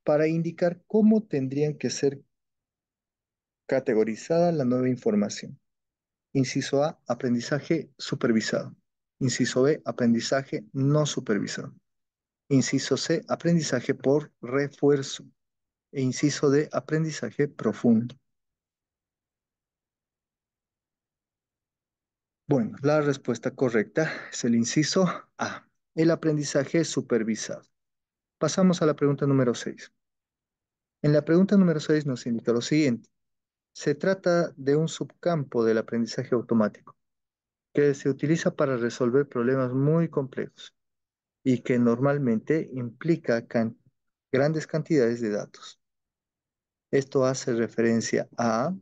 para indicar cómo tendrían que ser categorizada la nueva información. Inciso A, aprendizaje supervisado. Inciso B, aprendizaje no supervisado. Inciso C, aprendizaje por refuerzo. E inciso D, aprendizaje profundo. Bueno, la respuesta correcta es el inciso A, el aprendizaje supervisado. Pasamos a la pregunta número 6. En la pregunta número 6 nos indica lo siguiente. Se trata de un subcampo del aprendizaje automático que se utiliza para resolver problemas muy complejos y que normalmente implica grandes cantidades de datos. Esto hace referencia a,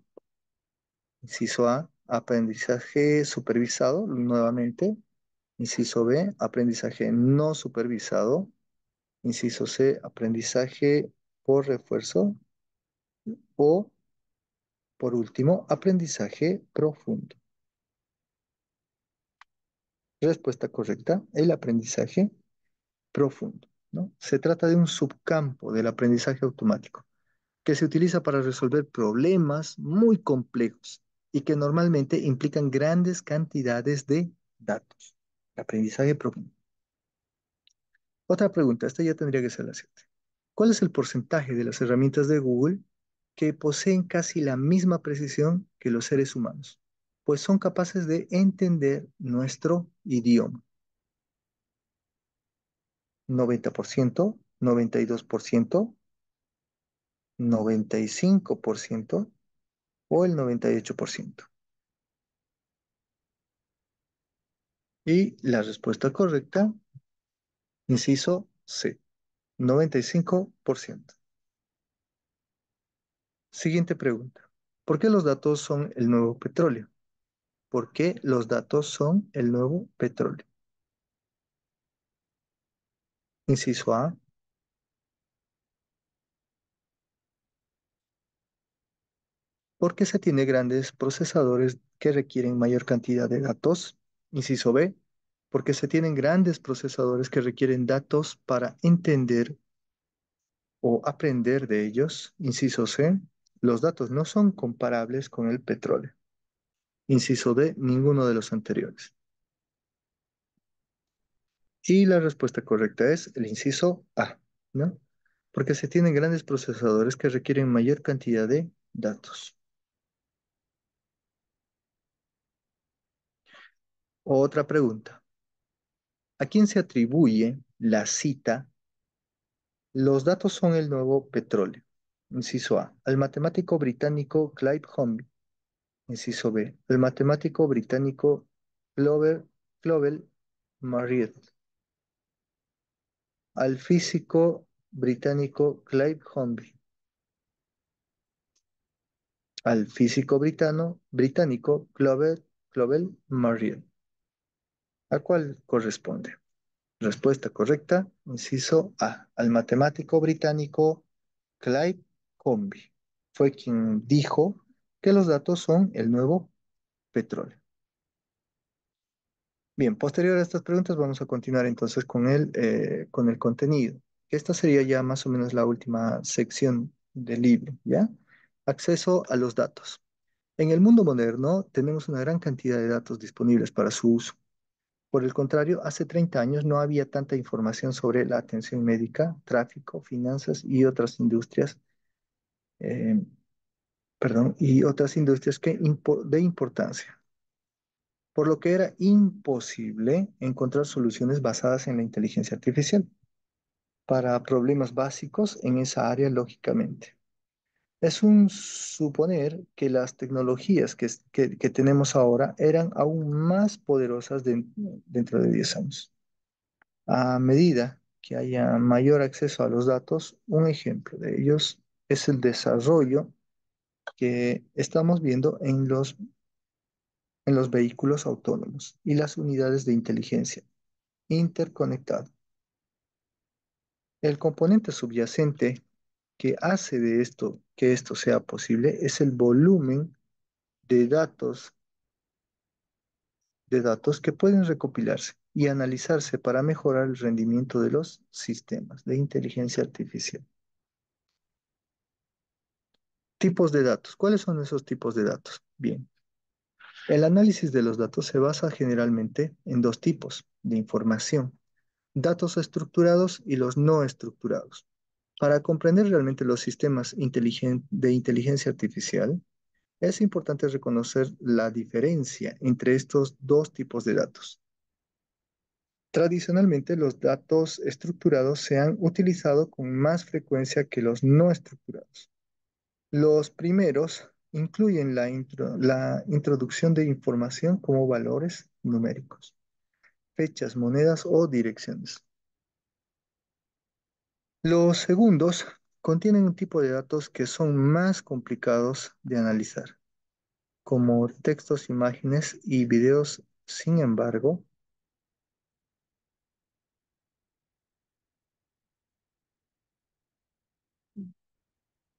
inciso A, aprendizaje supervisado, nuevamente. Inciso B, aprendizaje no supervisado. Inciso C, aprendizaje por refuerzo. O, por último, aprendizaje profundo. Respuesta correcta, el aprendizaje profundo, ¿no? Se trata de un subcampo del aprendizaje automático que se utiliza para resolver problemas muy complejos y que normalmente implican grandes cantidades de datos. Aprendizaje profundo. Otra pregunta, esta ya tendría que ser la siguiente. ¿Cuál es el porcentaje de las herramientas de Google que poseen casi la misma precisión que los seres humanos, pues son capaces de entender nuestro idioma. 90%, 92%, 95% o el 98%. Y la respuesta correcta, inciso C, 95%. Siguiente pregunta. ¿Por qué los datos son el nuevo petróleo? ¿Por qué los datos son el nuevo petróleo? Inciso A, porque se tiene grandes procesadores que requieren mayor cantidad de datos. Inciso B, porque se tienen grandes procesadores que requieren datos para entender o aprender de ellos. Inciso C, los datos no son comparables con el petróleo. Inciso D, ninguno de los anteriores. Y la respuesta correcta es el inciso A, ¿no? Porque se tienen grandes procesadores que requieren mayor cantidad de datos. Otra pregunta. ¿A quién se atribuye la cita? Los datos son el nuevo petróleo. Inciso A, al matemático británico Clive Humble. Inciso B, al matemático británico Clovel Marriott. Al físico británico Clive Humble. Al físico británico Clovel Marriott. ¿A cuál corresponde? Respuesta correcta, inciso A, al matemático británico Clive Humble. Fue quien dijo que los datos son el nuevo petróleo. Bien, posterior a estas preguntas vamos a continuar entonces con el contenido. Esta sería ya más o menos la última sección del libro, ¿ya? Acceso a los datos. En el mundo moderno tenemos una gran cantidad de datos disponibles para su uso. Por el contrario, hace 30 años no había tanta información sobre la atención médica, tráfico, finanzas y otras industrias, eh, perdón, y otras industrias de importancia, por lo que era imposible encontrar soluciones basadas en la inteligencia artificial para problemas básicos en esa área, lógicamente. Es un suponer que las tecnologías que tenemos ahora eran aún más poderosas dentro de 10 años. A medida que haya mayor acceso a los datos, un ejemplo de ellos es el desarrollo que estamos viendo en los vehículos autónomos y las unidades de inteligencia interconectada. El componente subyacente que hace de esto que esto sea posible es el volumen de datos que pueden recopilarse y analizarse para mejorar el rendimiento de los sistemas de inteligencia artificial. Tipos de datos. ¿Cuáles son esos tipos de datos? Bien, el análisis de los datos se basa generalmente en dos tipos de información: datos estructurados y los no estructurados. Para comprender realmente los sistemas de inteligencia artificial, es importante reconocer la diferencia entre estos dos tipos de datos. Tradicionalmente, los datos estructurados se han utilizado con más frecuencia que los no estructurados. Los primeros incluyen la introducción de información como valores numéricos, fechas, monedas o direcciones. Los segundos contienen un tipo de datos que son más complicados de analizar, como textos, imágenes y videos. Sin embargo,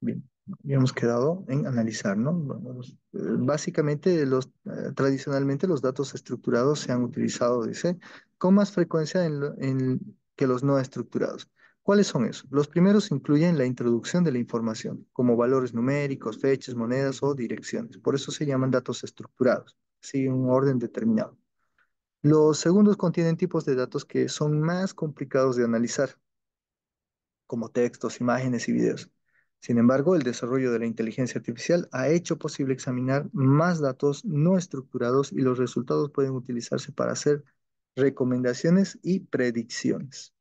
bien, habíamos quedado en analizar, ¿no? Básicamente, tradicionalmente los datos estructurados se han utilizado, dice, con más frecuencia que los no estructurados. ¿Cuáles son esos? Los primeros incluyen la introducción de la información, como valores numéricos, fechas, monedas o direcciones. Por eso se llaman datos estructurados, siguen un orden determinado. Los segundos contienen tipos de datos que son más complicados de analizar, como textos, imágenes y videos. Sin embargo, el desarrollo de la inteligencia artificial ha hecho posible examinar más datos no estructurados y los resultados pueden utilizarse para hacer recomendaciones y predicciones.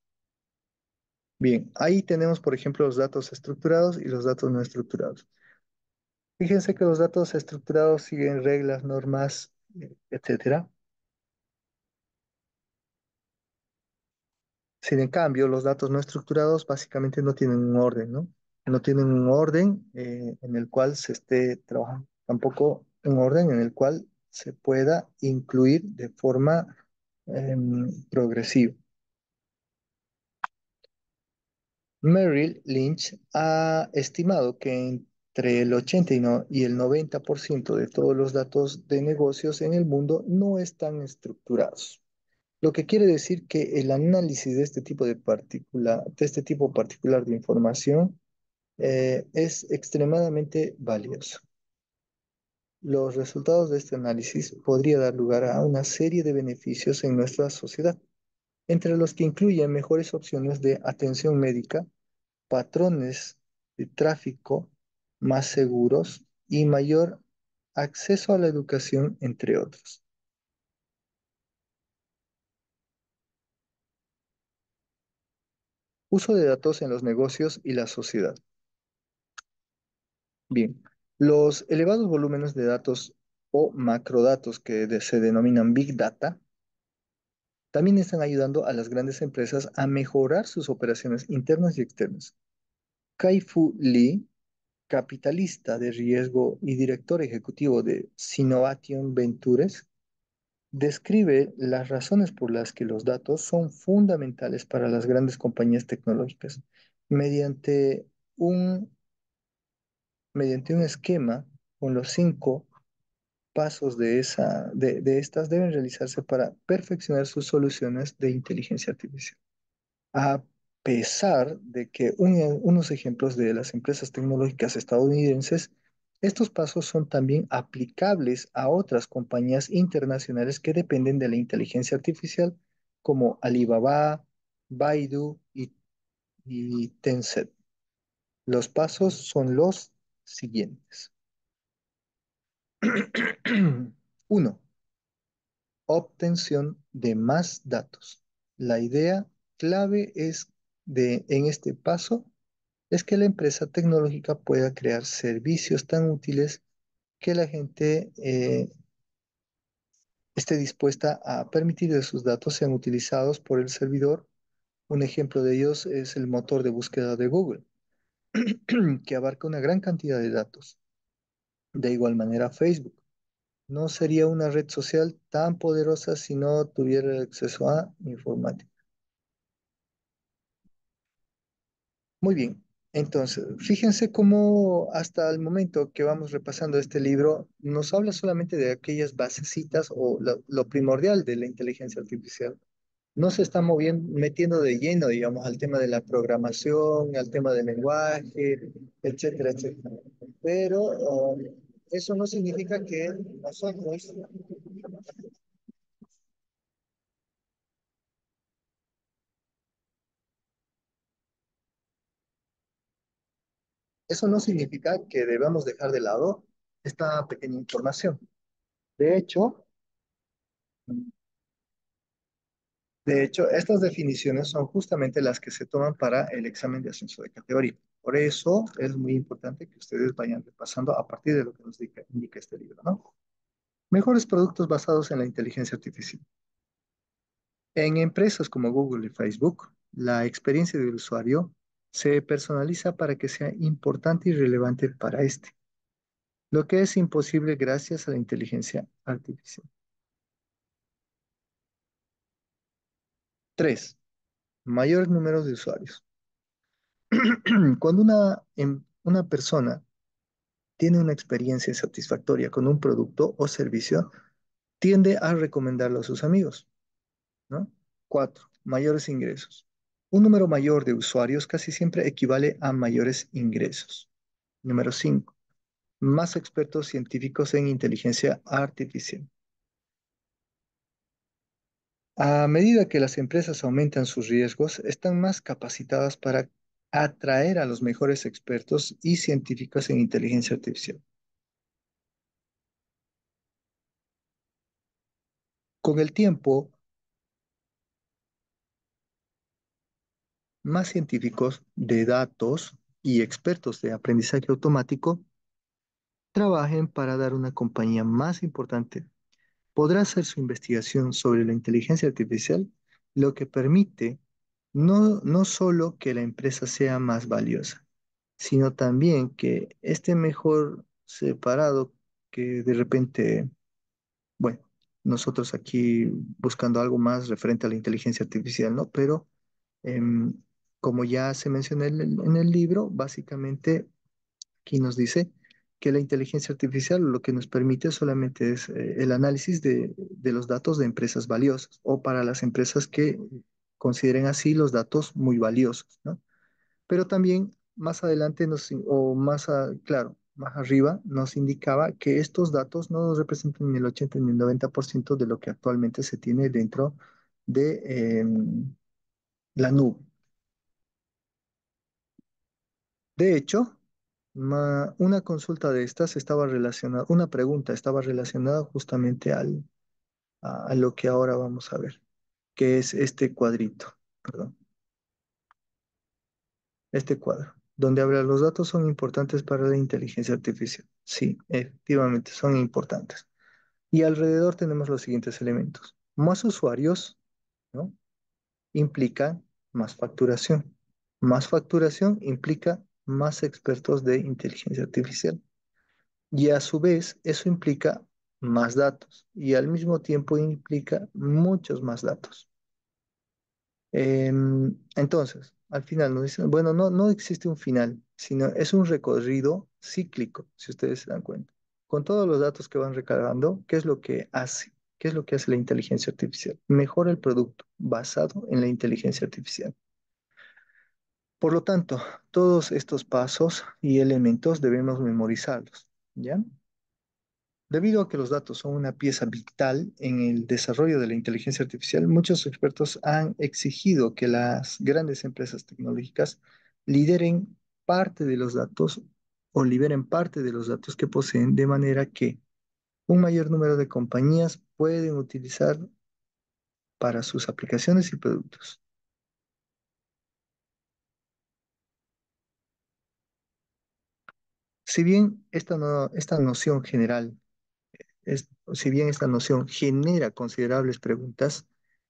Bien, ahí tenemos, por ejemplo, los datos estructurados y los datos no estructurados. Fíjense que los datos estructurados siguen reglas, normas, etcétera. Sin en cambio, los datos no estructurados básicamente no tienen un orden, ¿no? No tienen un orden en el cual se esté trabajando, tampoco un orden en el cual se pueda incluir de forma progresiva. Merrill Lynch ha estimado que entre el 80 y el 90% de todos los datos de negocios en el mundo no están estructurados. Lo que quiere decir que el análisis de de este tipo particular de información es extremadamente valioso. Los resultados de este análisis podría dar lugar a una serie de beneficios en nuestra sociedad, entre los que incluyen mejores opciones de atención médica, patrones de tráfico más seguros y mayor acceso a la educación, entre otros. Uso de datos en los negocios y la sociedad. Bien, los elevados volúmenes de datos o macrodatos que se denominan Big Data también están ayudando a las grandes empresas a mejorar sus operaciones internas y externas. Kai-Fu Lee, capitalista de riesgo y director ejecutivo de Sinovation Ventures, describe las razones por las que los datos son fundamentales para las grandes compañías tecnológicas mediante un, mediante un esquema con los 5 pasos de estas deben realizarse para perfeccionar sus soluciones de inteligencia artificial. A pesar de que unos ejemplos de las empresas tecnológicas estadounidenses, estos pasos son también aplicables a otras compañías internacionales que dependen de la inteligencia artificial, como Alibaba, Baidu y Tencent. Los pasos son los siguientes. Uno, obtención de más datos. La idea clave en este paso es que la empresa tecnológica pueda crear servicios tan útiles que la gente esté dispuesta a permitir que sus datos sean utilizados por el servidor. Un ejemplo de ellos es el motor de búsqueda de Google, que abarca una gran cantidad de datos. De igual manera, Facebook no sería una red social tan poderosa si no tuviera acceso a informática. Muy bien. Entonces, fíjense cómo hasta el momento que vamos repasando este libro, nos habla solamente de aquellas basecitas o lo primordial de la inteligencia artificial. No se está metiendo de lleno, digamos, al tema de la programación, al tema del lenguaje, etcétera, etcétera. Pero eso no significa que nosotros, eso no significa que debamos dejar de lado esta pequeña información. De hecho, De hecho, estas definiciones son justamente las que se toman para el examen de ascenso de categoría. Por eso es muy importante que ustedes vayan repasando a partir de lo que nos indica este libro, ¿no? Mejores productos basados en la inteligencia artificial. En empresas como Google y Facebook, la experiencia del usuario se personaliza para que sea importante y relevante para este, lo que es imposible gracias a la inteligencia artificial. 3. Mayores números de usuarios. Cuando una persona tiene una experiencia satisfactoria con un producto o servicio, tiende a recomendarlo a sus amigos, ¿no? 4, mayores ingresos. Un número mayor de usuarios casi siempre equivale a mayores ingresos. Número 5, más expertos científicos en inteligencia artificial. A medida que las empresas aumentan sus riesgos, están más capacitadas para atraer a los mejores expertos y científicos en inteligencia artificial. Con el tiempo, más científicos de datos y expertos de aprendizaje automático trabajen para dar una compañía más importante. Podrá hacer su investigación sobre la inteligencia artificial, lo que permite no solo que la empresa sea más valiosa, sino también que esté mejor separado que de repente, bueno, nosotros aquí buscando algo más referente a la inteligencia artificial, ¿no? Pero em, como ya se menciona en el libro, básicamente aquí nos dice que la inteligencia artificial lo que nos permite solamente es el análisis de los datos de empresas valiosas o para las empresas que consideren así los datos muy valiosos, ¿no? Pero también más adelante o claro, más arriba nos indicaba que estos datos no representan ni el 80 ni el 90% de lo que actualmente se tiene dentro de la nube. De hecho, una consulta de estas estaba relacionada, una pregunta estaba relacionada justamente a lo que ahora vamos a ver, que es este cuadrito, perdón, este cuadro, donde habla los datos son importantes para la inteligencia artificial. Sí, efectivamente, son importantes. Y alrededor tenemos los siguientes elementos. Más usuarios, ¿no? Implica más facturación. Más facturación implica más expertos de inteligencia artificial. Y a su vez, eso implica más datos y al mismo tiempo implica muchos más datos. Entonces, al final nos dicen, bueno, no existe un final, sino es un recorrido cíclico, si ustedes se dan cuenta. Con todos los datos que van recargando, ¿qué es lo que hace? ¿Qué es lo que hace la inteligencia artificial? Mejora el producto basado en la inteligencia artificial. Por lo tanto, todos estos pasos y elementos debemos memorizarlos, ¿ya? Debido a que los datos son una pieza vital en el desarrollo de la inteligencia artificial, muchos expertos han exigido que las grandes empresas tecnológicas lideren parte de los datos o liberen parte de los datos que poseen de manera que un mayor número de compañías pueden utilizar para sus aplicaciones y productos. Si bien esta noción general si bien esta noción genera considerables preguntas,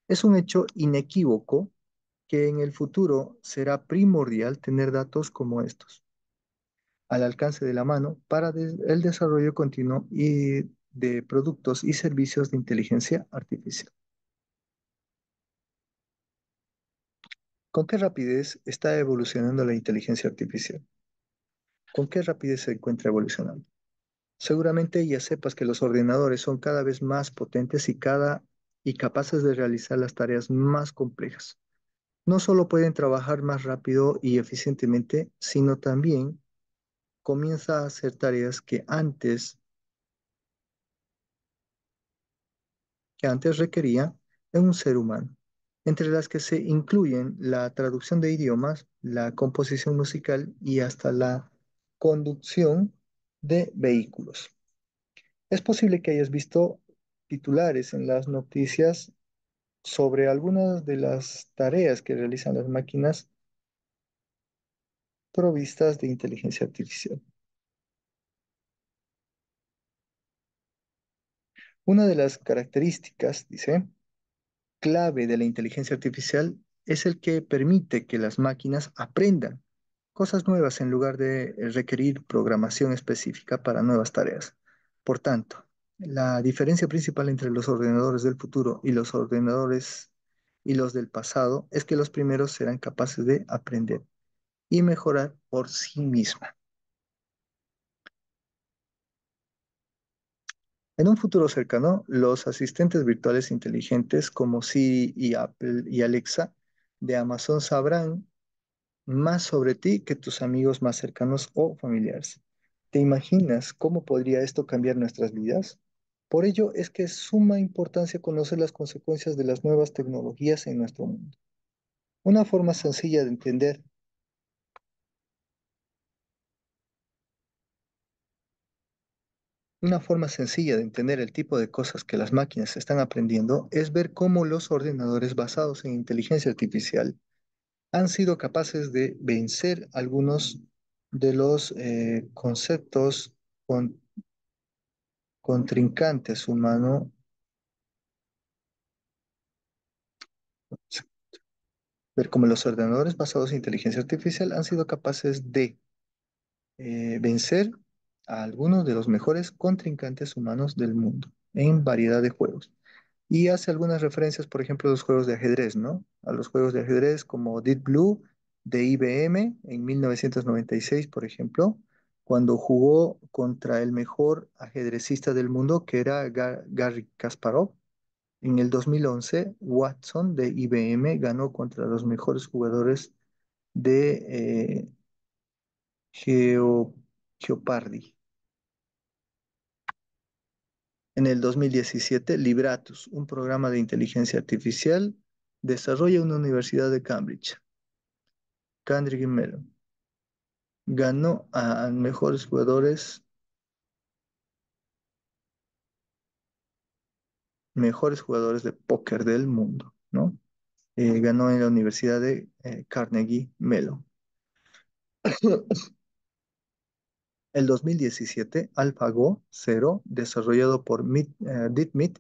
es un hecho inequívoco que en el futuro será primordial tener datos como estos al alcance de la mano para el desarrollo continuo y de productos y servicios de inteligencia artificial. ¿Con qué rapidez está evolucionando la inteligencia artificial? ¿Con qué rapidez se encuentra evolucionando? Seguramente ya sepas que los ordenadores son cada vez más potentes y capaces de realizar las tareas más complejas. No solo pueden trabajar más rápido y eficientemente, sino también comienza a hacer tareas que antes requería de un ser humano, entre las que se incluyen la traducción de idiomas, la composición musical y hasta la conducción de vehículos. Es posible que hayas visto titulares en las noticias sobre algunas de las tareas que realizan las máquinas provistas de inteligencia artificial. Una de las características, dice, clave de la inteligencia artificial es el que permite que las máquinas aprendan cosas nuevas en lugar de requerir programación específica para nuevas tareas. Por tanto, la diferencia principal entre los ordenadores del futuro y los ordenadores y los del pasado es que los primeros serán capaces de aprender y mejorar por sí mismos. En un futuro cercano, los asistentes virtuales inteligentes como Siri y Apple y Alexa de Amazon sabrán más sobre ti que tus amigos más cercanos o familiares. ¿Te imaginas cómo podría esto cambiar nuestras vidas? Por ello es que es suma importancia conocer las consecuencias de las nuevas tecnologías en nuestro mundo. Una forma sencilla de entender Una forma sencilla de entender el tipo de cosas que las máquinas están aprendiendo es ver cómo los ordenadores basados en inteligencia artificial han sido capaces de vencer algunos de los conceptos con- contrincantes humanos, ver cómo los ordenadores basados en inteligencia artificial han sido capaces de vencer a algunos de los mejores contrincantes humanos del mundo en variedad de juegos. Y hace algunas referencias, por ejemplo, a los juegos de ajedrez, ¿no? A los juegos de ajedrez como Deep Blue de IBM en 1996, por ejemplo, cuando jugó contra el mejor ajedrecista del mundo, que era Garry Kasparov. En el 2011, Watson de IBM ganó contra los mejores jugadores de Geo- Jeopardy. En el 2017, Libratus, un programa de inteligencia artificial, desarrolla una universidad de Cambridge. Carnegie Mellon ganó a mejores jugadores de póker del mundo, ¿no? Ganó en la Universidad de Carnegie Mellon. El 2017, AlphaGo 0, desarrollado por DeepMind,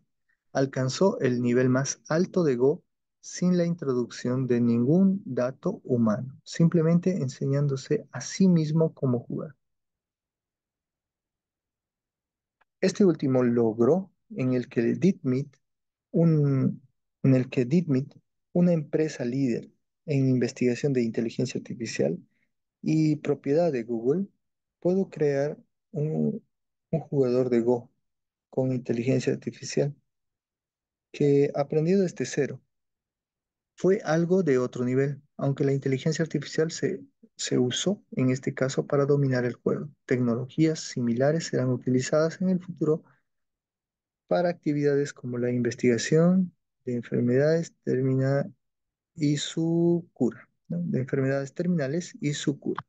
alcanzó el nivel más alto de Go sin la introducción de ningún dato humano, simplemente enseñándose a sí mismo cómo jugar. Este último logro un- en el que DeepMind, una empresa líder en investigación de inteligencia artificial y propiedad de Google, pudo crear un jugador de Go con inteligencia artificial que aprendió desde cero. Fue algo de otro nivel, aunque la inteligencia artificial se usó en este caso para dominar el juego. Tecnologías similares serán utilizadas en el futuro para actividades como la investigación de enfermedades y su cura, ¿no? De enfermedades terminales y su cura.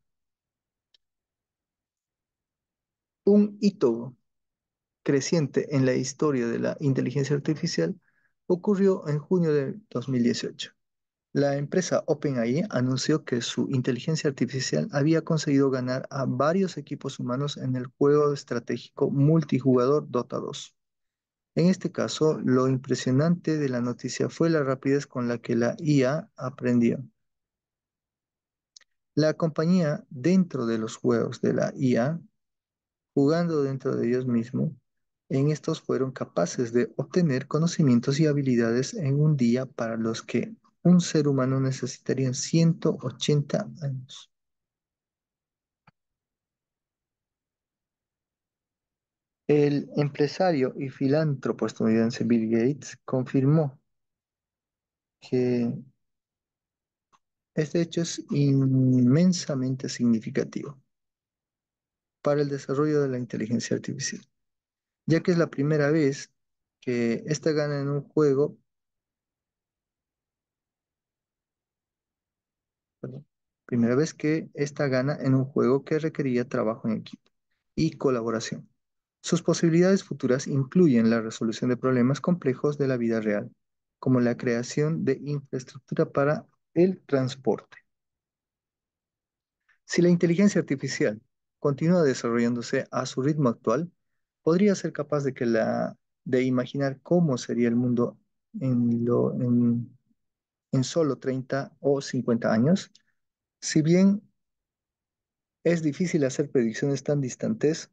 Un hito creciente en la historia de la inteligencia artificial ocurrió en junio de 2018. La empresa OpenAI anunció que su inteligencia artificial había conseguido ganar a varios equipos humanos en el juego estratégico multijugador Dota 2. En este caso, lo impresionante de la noticia fue la rapidez con la que la IA aprendió. La compañía dentro de los juegos de la IA, jugando dentro de ellos mismos, en estos fueron capaces de obtener conocimientos y habilidades en un día para los que un ser humano necesitaría 180 años. El empresario y filántropo estadounidense Bill Gates confirmó que este hecho es inmensamente significativo para el desarrollo de la inteligencia artificial, ya que es la primera vez que esta gana en un juego, perdón, primera vez que esta gana en un juego que requería trabajo en equipo y colaboración. Sus posibilidades futuras incluyen la resolución de problemas complejos de la vida real, como la creación de infraestructura para el transporte. Si la inteligencia artificial continúa desarrollándose a su ritmo actual, podría ser capaz de imaginar cómo sería el mundo en solo 30 o 50 años. Si bien es difícil hacer predicciones tan distantes,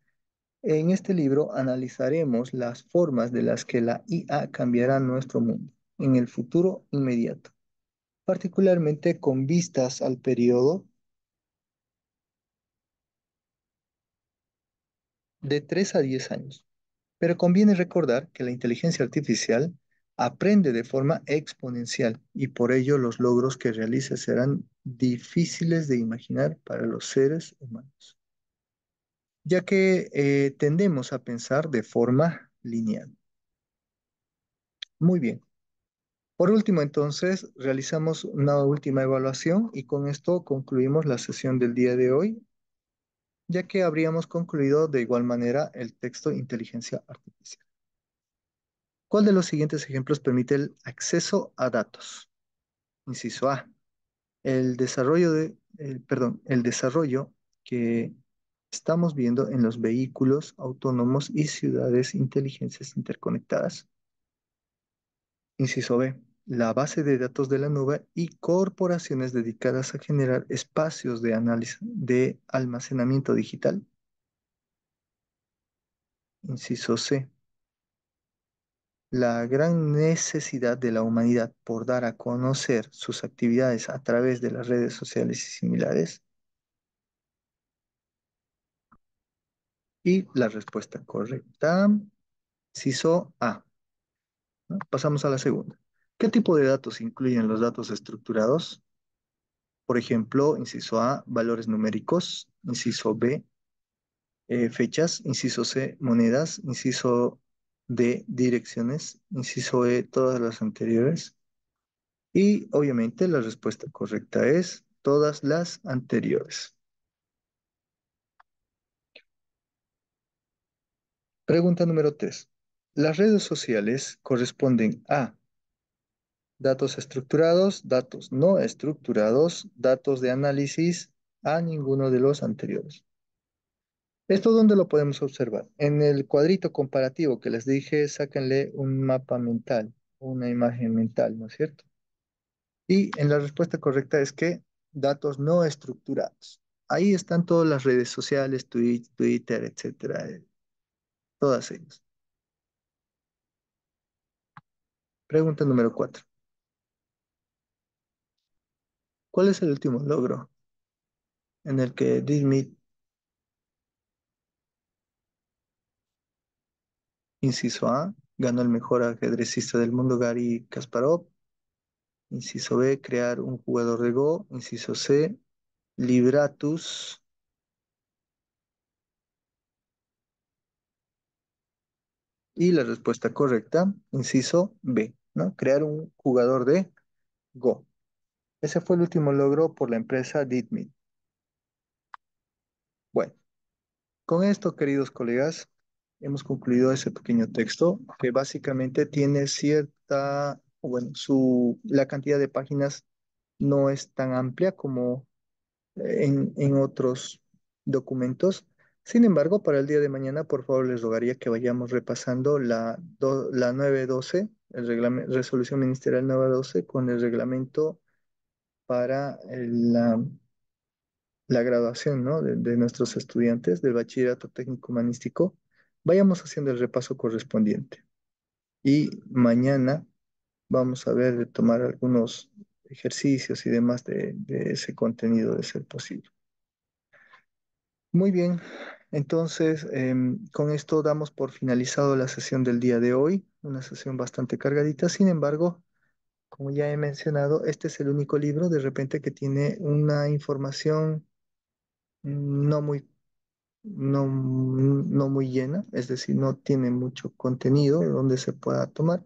en este libro analizaremos las formas de las que la IA cambiará nuestro mundo en el futuro inmediato, particularmente con vistas al periodo de 3 a 10 años. Pero conviene recordar que la inteligencia artificial aprende de forma exponencial y por ello los logros que realice serán difíciles de imaginar para los seres humanos, ya que tendemos a pensar de forma lineal. Muy bien. Por último, entonces, realizamos una última evaluación y con esto concluimos la sesión del día de hoy. ya que habríamos concluido de igual manera el texto inteligencia artificial. ¿Cuál de los siguientes ejemplos permite el acceso a datos? Inciso A, el desarrollo que estamos viendo en los vehículos autónomos y ciudades inteligentes interconectadas. Inciso B, la base de datos de la nube y corporaciones dedicadas a generar espacios de análisis de almacenamiento digital. Inciso C, la gran necesidad de la humanidad por dar a conocer sus actividades a través de las redes sociales y similares. Y la respuesta correcta, inciso A. ¿No? Pasamos a la segunda. ¿Qué tipo de datos incluyen los datos estructurados? Por ejemplo, inciso A, valores numéricos, inciso B, fechas, inciso C, monedas, inciso D, direcciones, inciso E, todas las anteriores. Y obviamente la respuesta correcta es todas las anteriores. Pregunta número 3. Las redes sociales corresponden a datos estructurados, datos no estructurados, datos de análisis, a ninguno de los anteriores. ¿Esto dónde lo podemos observar? En el cuadrito comparativo que les dije, sáquenle un mapa mental, una imagen mental, ¿no es cierto? Y en la respuesta correcta es que datos no estructurados. Ahí están todas las redes sociales, Twitter, etcétera, todas ellas. Pregunta número 4. ¿Cuál es el último logro en el que Disney, inciso A, ganó el mejor ajedrecista del mundo, Gary Kasparov? Inciso B, crear un jugador de Go. Inciso C, Libratus. Y la respuesta correcta, inciso B, ¿no? Crear un jugador de Go. Ese fue el último logro por la empresa Ditmeet. Bueno, con esto, queridos colegas, hemos concluido ese pequeño texto que básicamente tiene cierta, bueno, la cantidad de páginas no es tan amplia como en otros documentos. Sin embargo, para el día de mañana, por favor, les rogaría que vayamos repasando la 912, resolución ministerial 912, con el reglamento para la graduación, ¿no? de nuestros estudiantes del bachillerato técnico humanístico. Vayamos haciendo el repaso correspondiente. Y mañana vamos a ver de tomar algunos ejercicios y demás de ese contenido de ser posible. Muy bien, entonces con esto damos por finalizado la sesión del día de hoy, una sesión bastante cargadita. Sin embargo, como ya he mencionado, este es el único libro de repente que tiene una información no muy, no muy llena, es decir, no tiene mucho contenido donde se pueda tomar,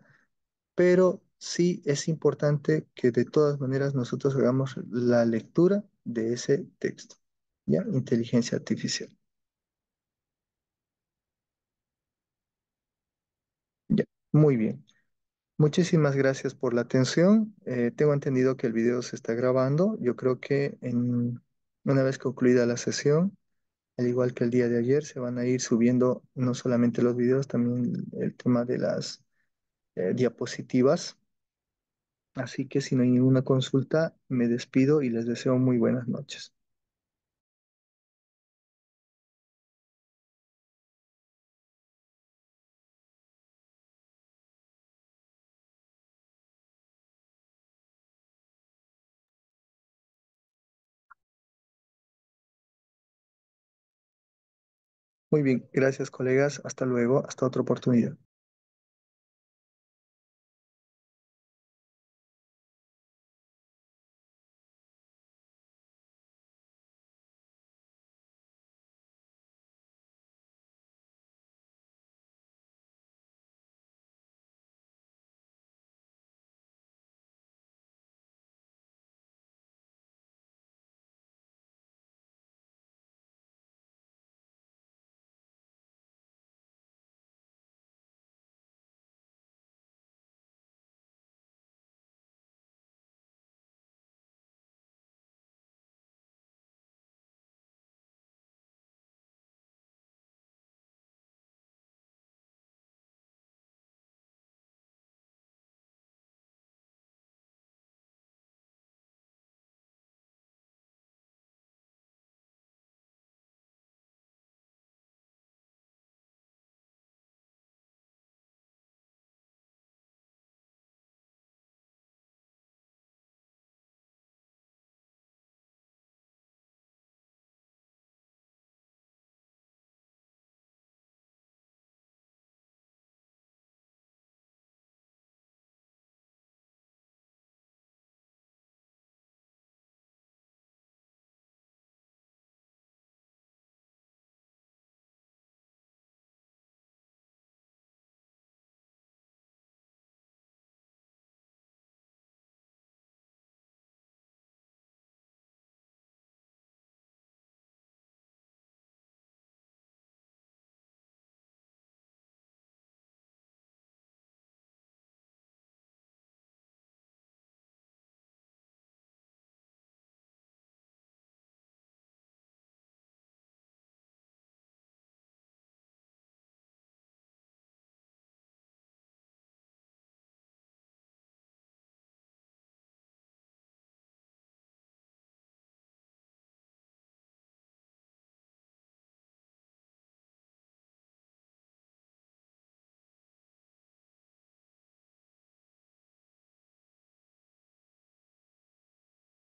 pero sí es importante que de todas maneras nosotros hagamos la lectura de ese texto, ¿ya? Inteligencia artificial. Ya, muy bien. Muchísimas gracias por la atención. Tengo entendido que el video se está grabando. Yo creo que una vez concluida la sesión, al igual que el día de ayer, se van a ir subiendo no solamente los videos, también el tema de las diapositivas. Así que si no hay ninguna consulta, me despido y les deseo muy buenas noches. Muy bien, gracias colegas. Hasta luego, hasta otra oportunidad.